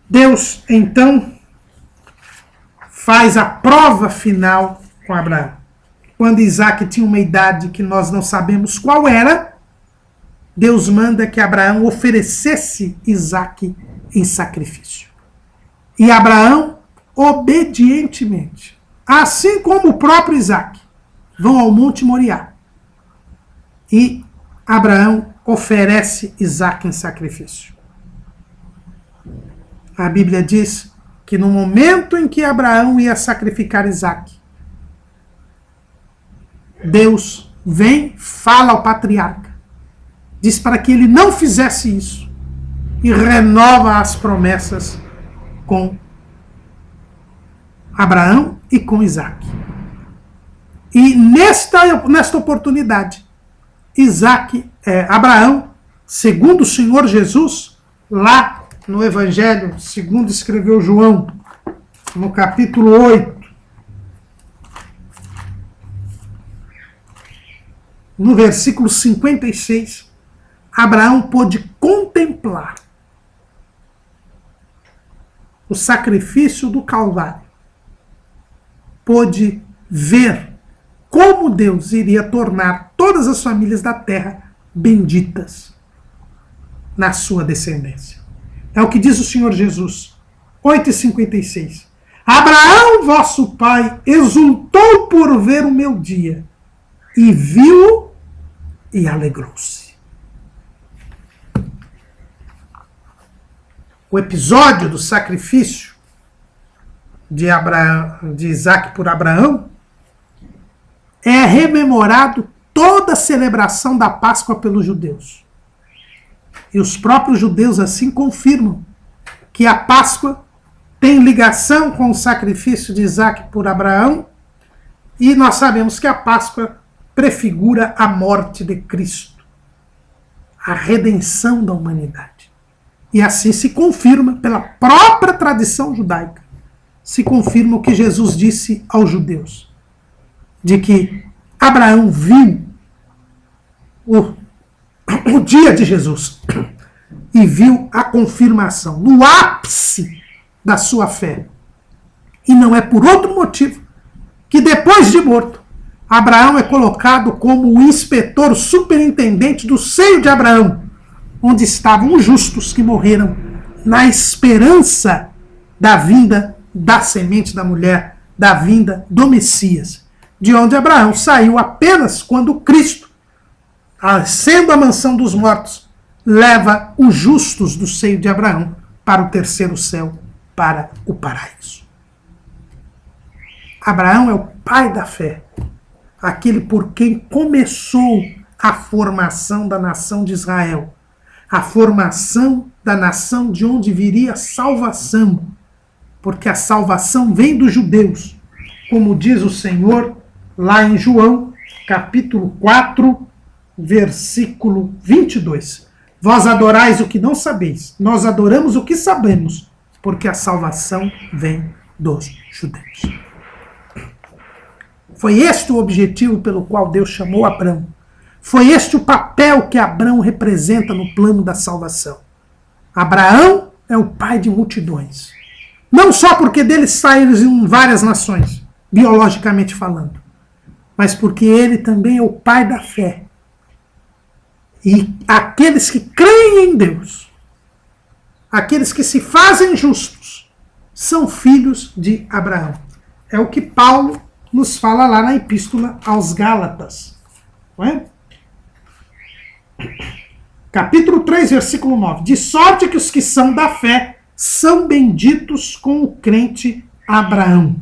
Deus, então, faz a prova final com Abraão. Quando Isaac tinha uma idade que nós não sabemos qual era, Deus manda que Abraão oferecesse Isaac em sacrifício. E Abraão, obedientemente, assim como o próprio Isaac, vão ao Monte Moriá. E Abraão oferece Isaac em sacrifício. A Bíblia diz que no momento em que Abraão ia sacrificar Isaac, Deus vem, fala ao patriarca, diz para que ele não fizesse isso e renova as promessas com Abraão e com Isaac. E nesta oportunidade, Abraão, segundo o Senhor Jesus, lá no Evangelho, segundo escreveu João, no capítulo 8, no versículo 56, Abraão pôde contemplar o sacrifício do Calvário, pôde ver como Deus iria tornar todas as famílias da terra benditas na sua descendência. É o que diz o Senhor Jesus, 8,56. Abraão, vosso pai, exultou por ver o meu dia, e viu e alegrou-se. O episódio do sacrifício de Isaac por Abraão é rememorado toda a celebração da Páscoa pelos judeus. E os próprios judeus assim confirmam que a Páscoa tem ligação com o sacrifício de Isaac por Abraão, e nós sabemos que a Páscoa prefigura a morte de Cristo, a redenção da humanidade. E assim se confirma, pela própria tradição judaica, se confirma o que Jesus disse aos judeus, de que Abraão viu o dia de Jesus e viu a confirmação no ápice da sua fé. E não é por outro motivo que depois de morto, Abraão é colocado como o inspetor superintendente do seio de Abraão, onde estavam os justos que morreram na esperança da vinda da semente da mulher, da vinda do Messias, de onde Abraão saiu apenas quando Cristo, sendo a mansão dos mortos, leva os justos do seio de Abraão para o terceiro céu, para o paraíso. Abraão é o pai da fé, aquele por quem começou a formação da nação de Israel, a formação da nação de onde viria a salvação, porque a salvação vem dos judeus, como diz o Senhor lá em João, capítulo 4, versículo 22. Vós adorais o que não sabeis, nós adoramos o que sabemos, porque a salvação vem dos judeus. Foi este o objetivo pelo qual Deus chamou Abraão. Foi este o papel que Abraão representa no plano da salvação. Abraão é o pai de multidões. Não só porque dele saíram várias nações, biologicamente falando, mas porque ele também é o pai da fé. E aqueles que creem em Deus, aqueles que se fazem justos, são filhos de Abraão. É o que Paulo nos fala lá na Epístola aos Gálatas. Não é? Capítulo 3, versículo 9. De sorte que os que são da fé são benditos com o crente Abraão.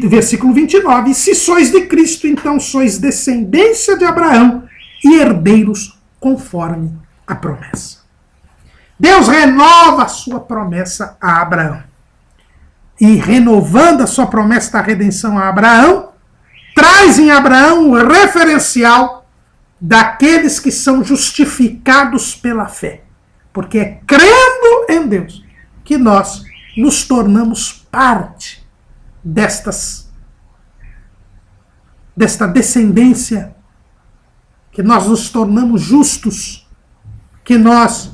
Versículo 29. E se sois de Cristo, então sois descendência de Abraão e herdeiros conforme a promessa. Deus renova a sua promessa a Abraão. E renovando a sua promessa da redenção a Abraão, traz em Abraão o referencial daqueles que são justificados pela fé. Porque é crendo em Deus que nós nos tornamos parte desta descendência, que nós nos tornamos justos, que nós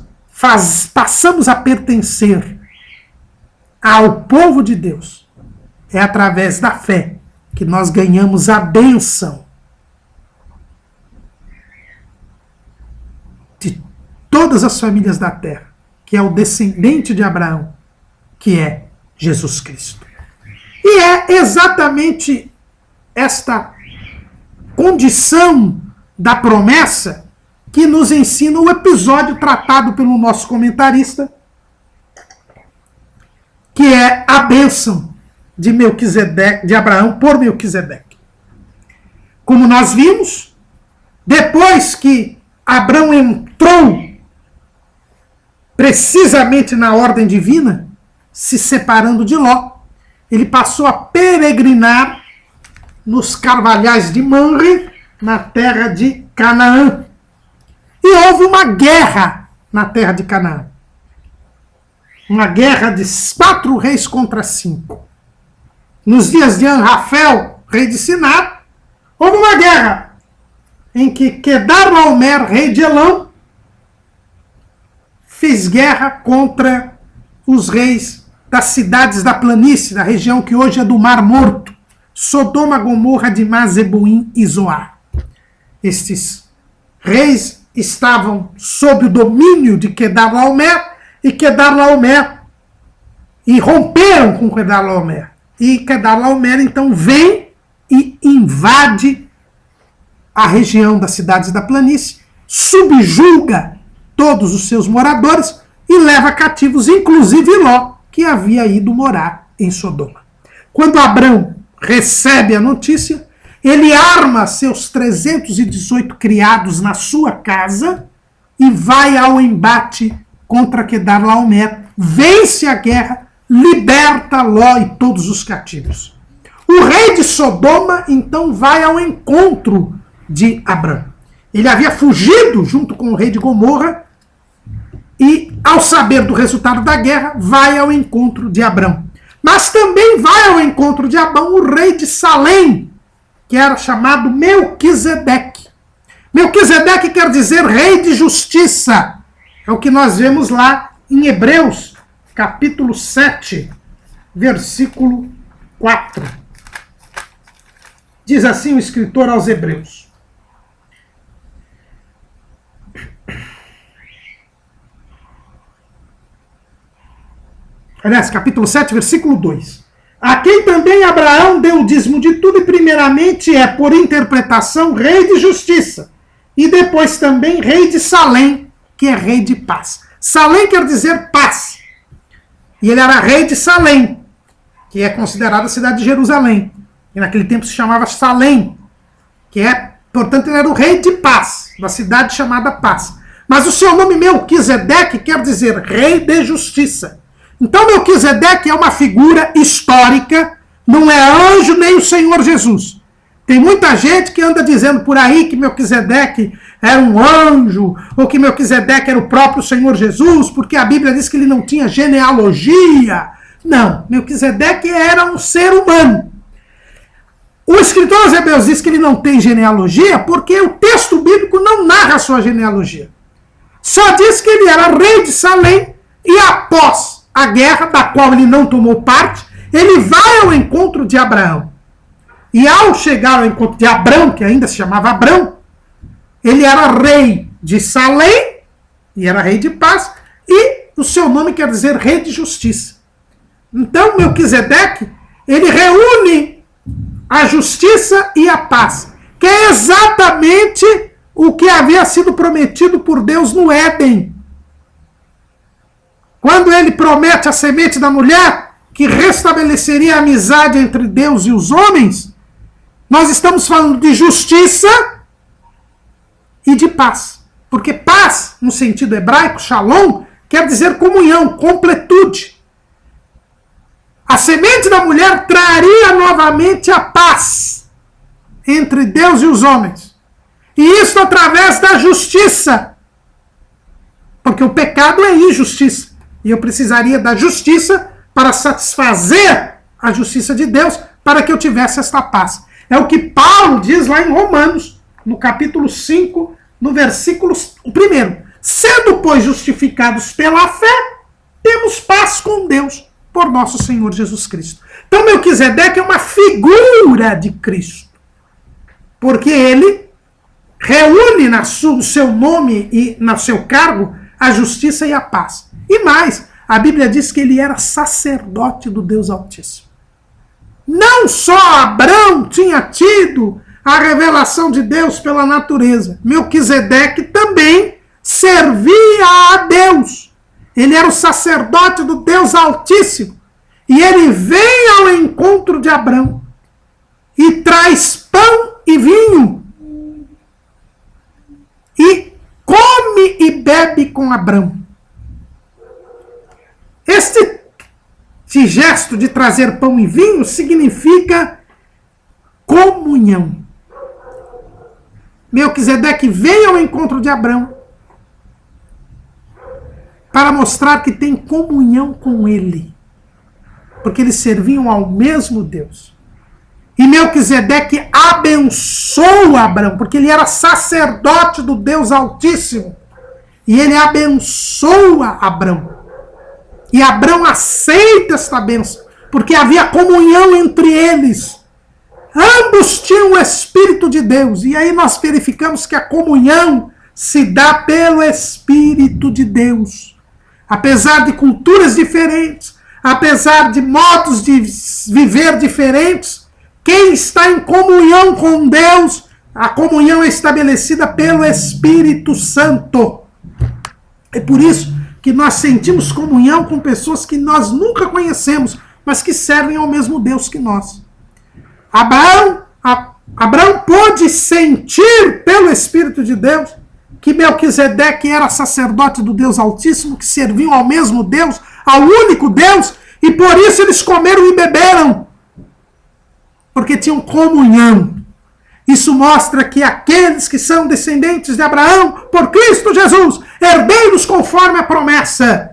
passamos a pertencer ao povo de Deus. É através da fé que nós ganhamos a bênção de todas as famílias da terra, que é o descendente de Abraão, que é Jesus Cristo. E é exatamente esta condição da promessa que nos ensina o episódio tratado pelo nosso comentarista, que é a bênção de Melquisedeque, de Abraão por Melquisedeque. Como nós vimos, depois que Abraão entrou precisamente na ordem divina, se separando de Ló, ele passou a peregrinar nos carvalhais de Manre, na terra de Canaã. E houve uma guerra na terra de Canaã. Uma guerra de 4 reis contra 5. Nos dias de Anrafel, rei de Sinar, houve uma guerra em que Quedar-Laomer, rei de Elão, fez guerra contra os reis das cidades da planície, da região que hoje é do Mar Morto, Sodoma, Gomorra, Adimá, Zeboim e Zoar. Estes reis estavam sob o domínio de Quedar-Laomer, e romperam com Quedar-Laomer. E Quedar-Laomer então vem e invade a região das cidades da planície, subjuga todos os seus moradores e leva cativos, inclusive Ló, que havia ido morar em Sodoma. Quando Abrão recebe a notícia, ele arma seus 318 criados na sua casa e vai ao embate contra Quedar-Laomer, vence a guerra, liberta Ló e todos os cativos. O rei de Sodoma, então, vai ao encontro de Abrão. Ele havia fugido junto com o rei de Gomorra e, ao saber do resultado da guerra, vai ao encontro de Abrão. Mas também vai ao encontro de Abrão o rei de Salém, que era chamado Melquisedeque. Melquisedeque quer dizer rei de justiça. É o que nós vemos lá em Hebreus, capítulo 7, versículo 4. Diz assim o escritor aos Hebreus: aliás, capítulo 7, versículo 2. A quem também Abraão deu o dízimo de tudo, e primeiramente é, por interpretação, rei de justiça, e depois também rei de Salém, que é rei de paz. Salém quer dizer paz. E ele era rei de Salém, que é considerada a cidade de Jerusalém. E naquele tempo se chamava Salém, que é, portanto, ele era o rei de paz, da cidade chamada Paz. Mas o seu nome Melquisedeque quer dizer rei de justiça. Então Melquisedeque é uma figura histórica, não é anjo nem o Senhor Jesus. Tem muita gente que anda dizendo por aí que Melquisedeque era um anjo, ou que Melquisedeque era o próprio Senhor Jesus, porque a Bíblia diz que ele não tinha genealogia. Não, Melquisedeque era um ser humano. O escritor aos Hebreus diz que ele não tem genealogia porque o texto bíblico não narra a sua genealogia. Só diz que ele era rei de Salém e após a guerra, da qual ele não tomou parte, ele vai ao encontro de Abraão. E ao chegar ao encontro de Abrão, que ainda se chamava Abrão, ele era rei de Salém e era rei de paz, e o seu nome quer dizer rei de justiça. Então, Melquisedeque, ele reúne a justiça e a paz, que é exatamente o que havia sido prometido por Deus no Éden. Quando ele promete à semente da mulher que restabeleceria a amizade entre Deus e os homens, nós estamos falando de justiça e de paz. Porque paz, no sentido hebraico, shalom, quer dizer comunhão, completude. A semente da mulher traria novamente a paz entre Deus e os homens. E isso através da justiça. Porque o pecado é injustiça. E eu precisaria da justiça para satisfazer a justiça de Deus, para que eu tivesse esta paz. É o que Paulo diz lá em Romanos, no capítulo 5, no versículo 1. Sendo, pois, justificados pela fé, temos paz com Deus por nosso Senhor Jesus Cristo. Então, Melquisedeque é uma figura de Cristo. Porque ele reúne no seu nome e no seu cargo a justiça e a paz. E mais, a Bíblia diz que ele era sacerdote do Deus Altíssimo. Não só Abrão tinha tido a revelação de Deus pela natureza, Melquisedeque também servia a Deus. Ele era o sacerdote do Deus Altíssimo. E ele vem ao encontro de Abrão e traz pão e vinho. E come e bebe com Abrão. Este gesto de trazer pão e vinho significa comunhão. Melquisedeque veio ao encontro de Abrão para mostrar que tem comunhão com ele, porque eles serviam ao mesmo Deus. E Melquisedeque abençoa Abrão, porque ele era sacerdote do Deus Altíssimo. E ele abençoa Abrão. E Abrão aceita esta bênção, porque havia comunhão entre eles. Ambos tinham o Espírito de Deus. E aí nós verificamos que a comunhão se dá pelo Espírito de Deus. Apesar de culturas diferentes, apesar de modos de viver diferentes, quem está em comunhão com Deus, a comunhão é estabelecida pelo Espírito Santo. É por isso que nós sentimos comunhão com pessoas que nós nunca conhecemos, mas que servem ao mesmo Deus que nós. Abraão pôde sentir pelo Espírito de Deus que Melquisedeque era sacerdote do Deus Altíssimo, que serviam ao mesmo Deus, ao único Deus, e por isso eles comeram e beberam, porque tinham comunhão. Isso mostra que aqueles que são descendentes de Abraão, por Cristo Jesus, herdeiros conforme a promessa,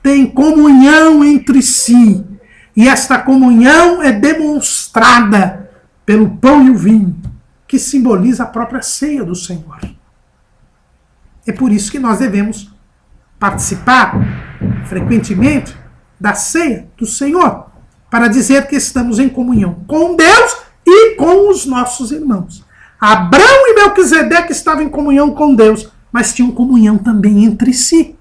têm comunhão entre si. E esta comunhão é demonstrada pelo pão e o vinho, que simboliza a própria ceia do Senhor. É por isso que nós devemos participar frequentemente da ceia do Senhor, para dizer que estamos em comunhão com Deus e com os nossos irmãos. Abrão e Melquisedeque estavam em comunhão com Deus, mas tinham comunhão também entre si.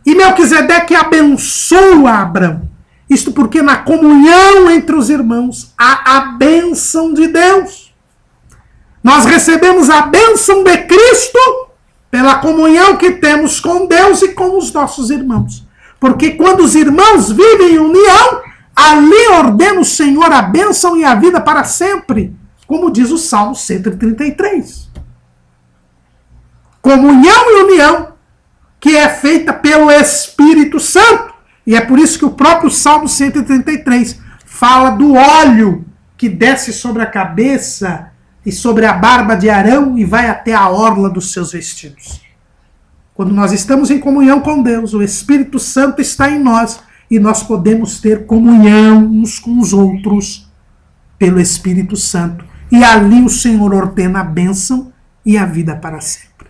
E Melquisedeque abençoa Abrão. Isto porque na comunhão entre os irmãos há a bênção de Deus. Nós recebemos a bênção de Cristo pela comunhão que temos com Deus e com os nossos irmãos. Porque quando os irmãos vivem em união, ali ordena o Senhor a bênção e a vida para sempre, como diz o Salmo 133. Comunhão e união que é feita pelo Espírito Santo. E é por isso que o próprio Salmo 133 fala do óleo que desce sobre a cabeça e sobre a barba de Arão e vai até a orla dos seus vestidos. Quando nós estamos em comunhão com Deus, o Espírito Santo está em nós e nós podemos ter comunhão uns com os outros pelo Espírito Santo. E ali o Senhor ordena a bênção e a vida para sempre.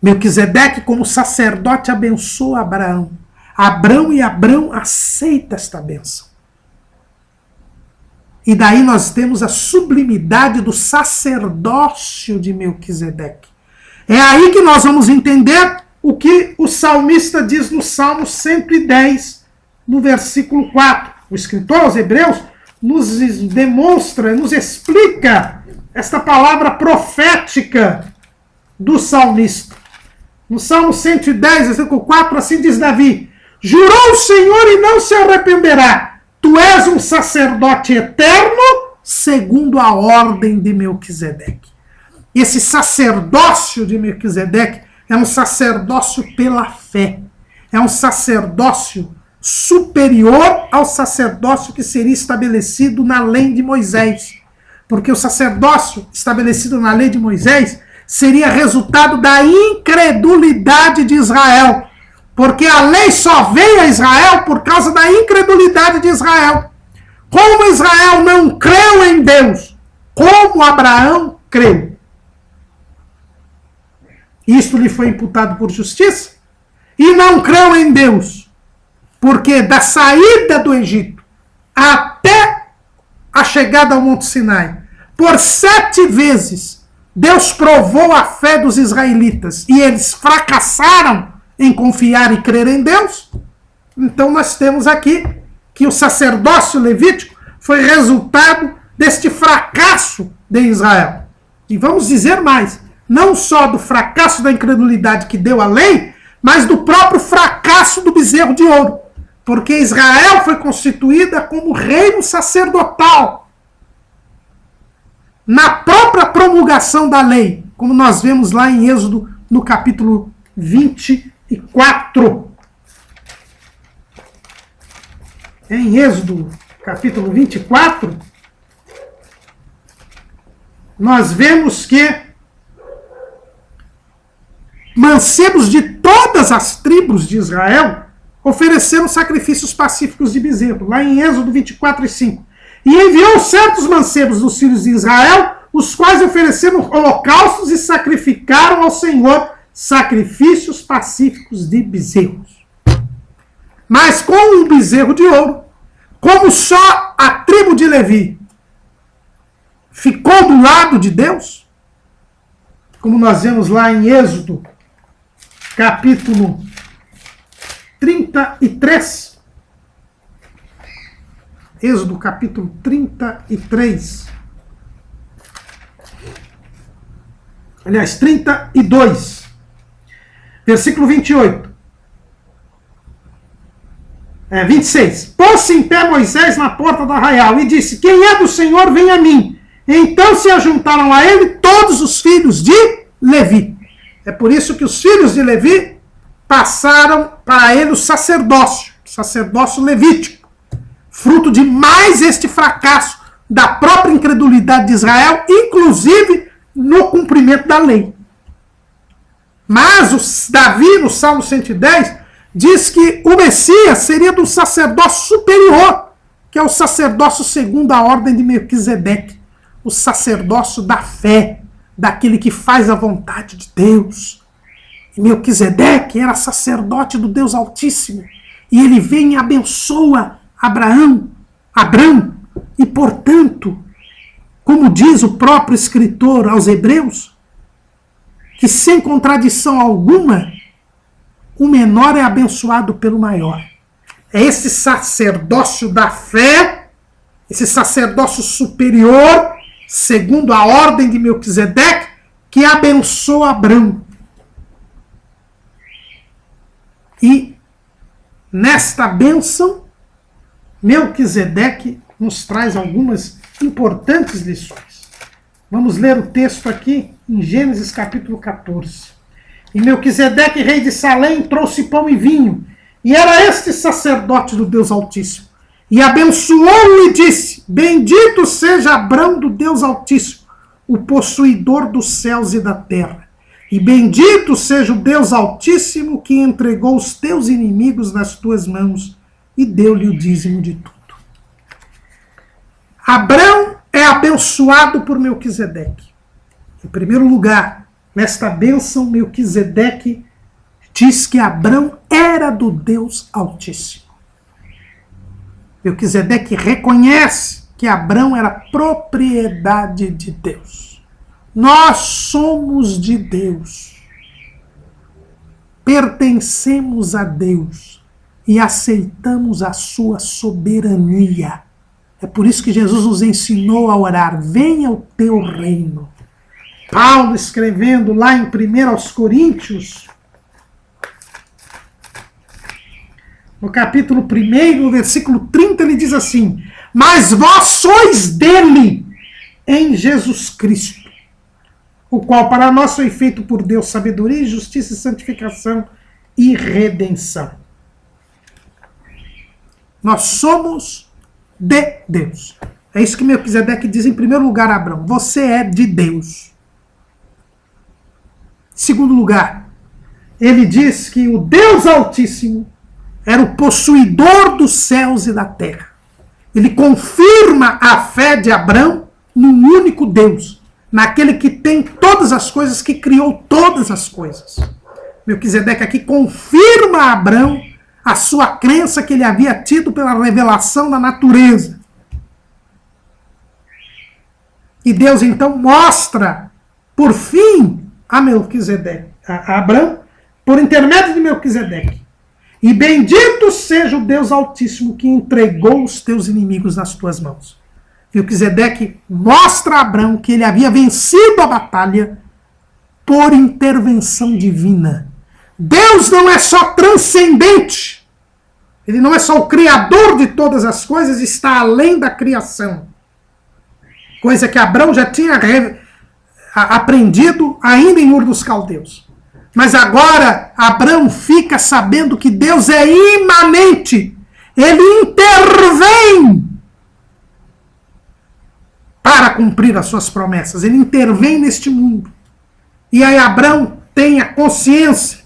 Melquisedeque, como sacerdote, abençoa Abraão. Abraão aceita esta bênção. E daí nós temos a sublimidade do sacerdócio de Melquisedeque. É aí que nós vamos entender o que o salmista diz no Salmo 110, no versículo 4. O escritor aos Hebreus nos demonstra, nos explica esta palavra profética do salmista. No Salmo 110, versículo 4, assim diz Davi: jurou o Senhor e não se arrependerá. Tu és um sacerdote eterno, segundo a ordem de Melquisedeque. Esse sacerdócio de Melquisedeque é um sacerdócio pela fé. É um sacerdócio superior ao sacerdócio que seria estabelecido na lei de Moisés. Porque o sacerdócio estabelecido na lei de Moisés seria resultado da incredulidade de Israel. Porque a lei só veio a Israel por causa da incredulidade de Israel. Como Israel não creu em Deus, como Abraão creu. Isto lhe foi imputado por justiça. E não creu em Deus, porque da saída do Egito até a chegada ao Monte Sinai, por 7 vezes, Deus provou a fé dos israelitas e eles fracassaram em confiar e crer em Deus. Então nós temos aqui que o sacerdócio levítico foi resultado deste fracasso de Israel. E vamos dizer mais, não só do fracasso da incredulidade que deu a lei, mas do próprio fracasso do bezerro de ouro. Porque Israel foi constituída como reino sacerdotal. Na própria promulgação da lei, como nós vemos lá em Êxodo, no capítulo 24. Em Êxodo, capítulo 24, nós vemos que mancebos de todas as tribos de Israel ofereceram sacrifícios pacíficos de bezerro, lá em Êxodo 24:5. E enviou certos mancebos dos filhos de Israel, os quais ofereceram holocaustos e sacrificaram ao Senhor sacrifícios pacíficos de bezerros. Mas com um bezerro de ouro, como só a tribo de Levi ficou do lado de Deus, como nós vemos lá em Êxodo, capítulo 33. Êxodo, capítulo 33. Aliás, 32. Versículo 28. 26. Pôs-se em pé Moisés na porta do arraial e disse: quem é do Senhor, vem a mim. Então se ajuntaram a ele todos os filhos de Levi. É por isso que os filhos de Levi passaram para ele o sacerdócio levítico, fruto de mais este fracasso da própria incredulidade de Israel, inclusive no cumprimento da lei. Mas Davi, no Salmo 110, diz que o Messias seria do sacerdócio superior, que é o sacerdócio segundo a ordem de Melquisedeque, o sacerdócio da fé, daquele que faz a vontade de Deus. E Melquisedeque era sacerdote do Deus Altíssimo, e ele vem e abençoa Abraão, e portanto, como diz o próprio escritor aos Hebreus, que sem contradição alguma, o menor é abençoado pelo maior. É esse sacerdócio da fé, esse sacerdócio superior, segundo a ordem de Melquisedeque, que abençoa Abraão. E nesta bênção, Melquisedeque nos traz algumas importantes lições. Vamos ler o texto aqui em Gênesis capítulo 14. E Melquisedeque, rei de Salém, trouxe pão e vinho, e era este sacerdote do Deus Altíssimo. E abençoou-o e disse: bendito seja Abrão do Deus Altíssimo, o possuidor dos céus e da terra. E bendito seja o Deus Altíssimo que entregou os teus inimigos nas tuas mãos e deu-lhe o dízimo de tudo. Abrão é abençoado por Melquisedeque. Em primeiro lugar, nesta bênção, Melquisedeque diz que Abrão era do Deus Altíssimo. Melquisedeque reconhece que Abrão era propriedade de Deus. Nós somos de Deus. Pertencemos a Deus e aceitamos a sua soberania. É por isso que Jesus nos ensinou a orar: venha o teu reino. Paulo, escrevendo lá em 1 Coríntios, no capítulo 1, no versículo 30, ele diz assim: mas vós sois dele, em Jesus Cristo, o qual para nós foi feito por Deus sabedoria, justiça e santificação e redenção. Nós somos de Deus. É isso que Melquisedeque diz em primeiro lugar a Abrão: você é de Deus. Em segundo lugar, ele diz que o Deus Altíssimo era o possuidor dos céus e da terra. Ele confirma a fé de Abrão num único Deus, naquele que tem todas as coisas, que criou todas as coisas. Melquisedeque aqui confirma a Abrão a sua crença que ele havia tido pela revelação da natureza. E Deus então mostra, por fim, a Melquisedeque, a Abrão, por intermédio de Melquisedeque: e bendito seja o Deus Altíssimo que entregou os teus inimigos nas tuas mãos. Melquisedeque mostra a Abrão que ele havia vencido a batalha por intervenção divina. Deus não é só transcendente. Ele não é só o criador de todas as coisas, está além da criação. Coisa que Abrão já tinha aprendido ainda em Ur dos Caldeus. Mas agora Abrão fica sabendo que Deus é imanente. Ele intervém para cumprir as suas promessas. Ele intervém neste mundo. E aí Abrão tem a consciência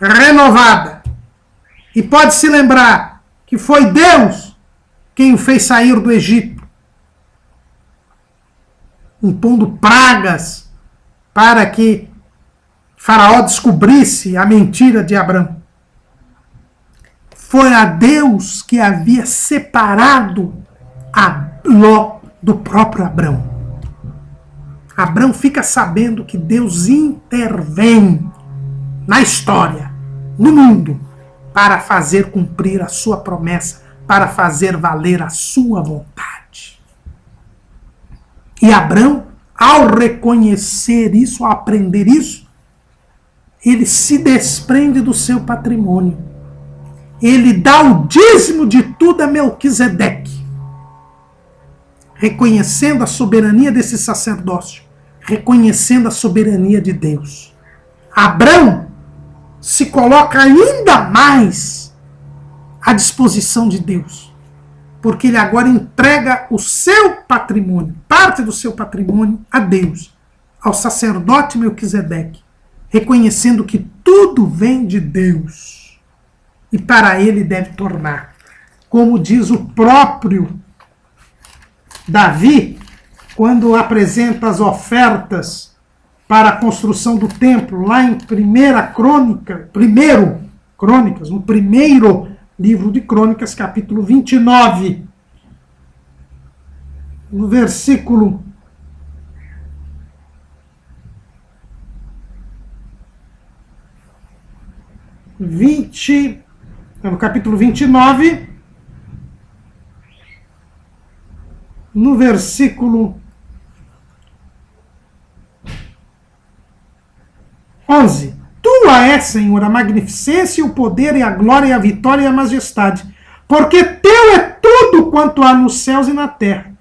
renovada. E pode se lembrar que foi Deus quem o fez sair do Egito, impondo pragas para que Faraó descobrisse a mentira de Abrão. Foi a Deus que havia separado a Ló do próprio Abrão. Abrão fica sabendo que Deus intervém na história, no mundo, para fazer cumprir a sua promessa, para fazer valer a sua vontade. E Abrão, ao reconhecer isso, ao aprender isso, ele se desprende do seu patrimônio. Ele dá o dízimo de tudo a Melquisedeque, reconhecendo a soberania desse sacerdócio, reconhecendo a soberania de Deus. Abrão se coloca ainda mais à disposição de Deus, porque ele agora entrega o seu patrimônio, parte do seu patrimônio, a Deus, ao sacerdote Melquisedeque, reconhecendo que tudo vem de Deus e para ele deve tornar. Como diz o próprio Davi, quando apresenta as ofertas para a construção do templo, lá em Crônicas, no primeiro livro de Crônicas, capítulo 29, no versículo 20, no capítulo 29, no versículo 11. Tua é, Senhor, a magnificência, o poder, e a glória, e a vitória, e a majestade, porque teu é tudo quanto há nos céus e na terra.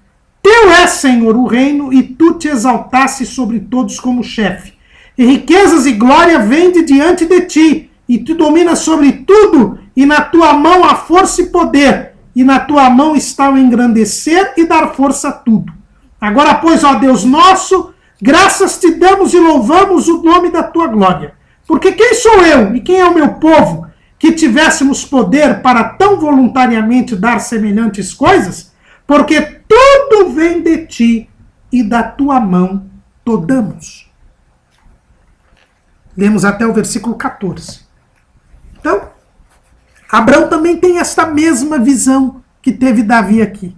Teu é, Senhor, o reino, e tu te exaltaste sobre todos como chefe. E riquezas e glória vêm de diante de ti, e tu dominas sobre tudo, e na tua mão há força e poder, e na tua mão está o engrandecer e dar força a tudo. Agora, pois, ó Deus nosso, graças te damos e louvamos o nome da tua glória. Porque quem sou eu e quem é o meu povo que tivéssemos poder para tão voluntariamente dar semelhantes coisas? Porque tudo vem de ti e da tua mão todamos. Lemos até o versículo 14. Então, Abraão também tem esta mesma visão que teve Davi aqui.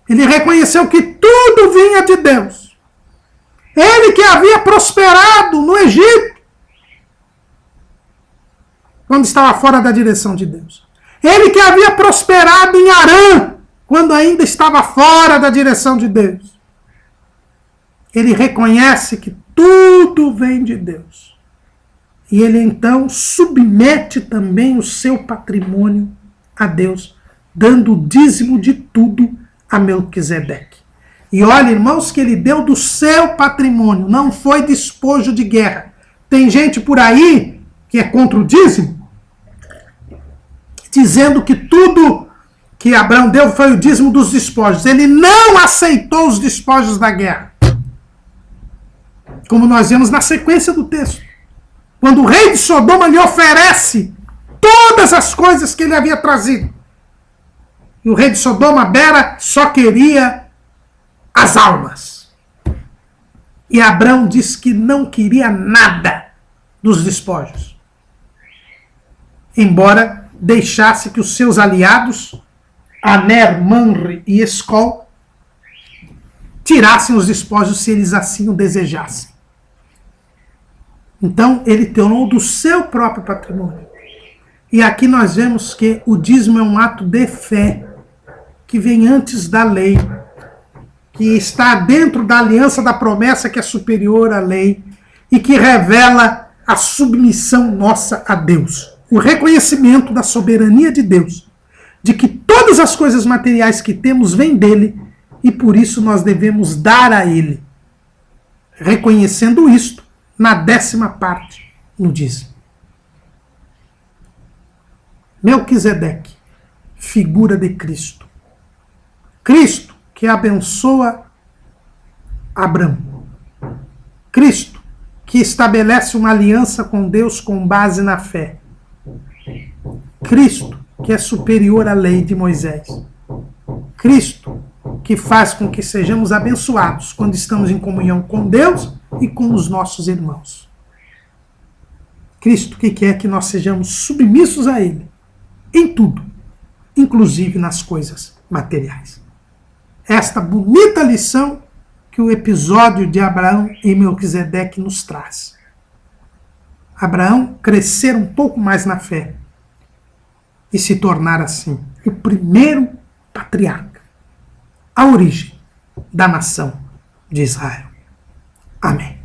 Ele reconheceu que tudo vinha de Deus. Ele que havia prosperado no Egito, quando estava fora da direção de Deus. Ele que havia prosperado em Harã, quando ainda estava fora da direção de Deus. Ele reconhece que tudo vem de Deus. E ele então submete também o seu patrimônio a Deus, dando o dízimo de tudo a Melquisedeque. E olha, irmãos, que ele deu do seu patrimônio, não foi despojo de guerra. Tem gente por aí que é contra o dízimo, dizendo que tudo que Abraão deu foi o dízimo dos despojos. Ele não aceitou os despojos da guerra. Como nós vemos na sequência do texto. Quando o rei de Sodoma lhe oferece todas as coisas que ele havia trazido. E o rei de Sodoma, Bera, só queria as almas. E Abraão diz que não queria nada dos despojos. Embora deixasse que os seus aliados, Aner, Manre e Escol, tirassem os despojos se eles assim o desejassem. Então, ele tornou do seu próprio patrimônio. E aqui nós vemos que o dízimo é um ato de fé, que vem antes da lei, que está dentro da aliança da promessa que é superior à lei, e que revela a submissão nossa a Deus. O reconhecimento da soberania de Deus, de que todas as coisas materiais que temos vêm dele, e por isso nós devemos dar a ele. Reconhecendo isto, na 10ª parte no dízimo. Melquisedeque, figura de Cristo. Cristo que abençoa Abraão. Cristo que estabelece uma aliança com Deus com base na fé. Cristo que é superior à lei de Moisés. Cristo que faz com que sejamos abençoados quando estamos em comunhão com Deus e com os nossos irmãos. Cristo que quer que nós sejamos submissos a Ele em tudo, inclusive nas coisas materiais. Esta bonita lição que o episódio de Abraão e Melquisedeque nos traz. Abraão crescer um pouco mais na fé e se tornar assim o primeiro patriarca, a origem da nação de Israel. Amém.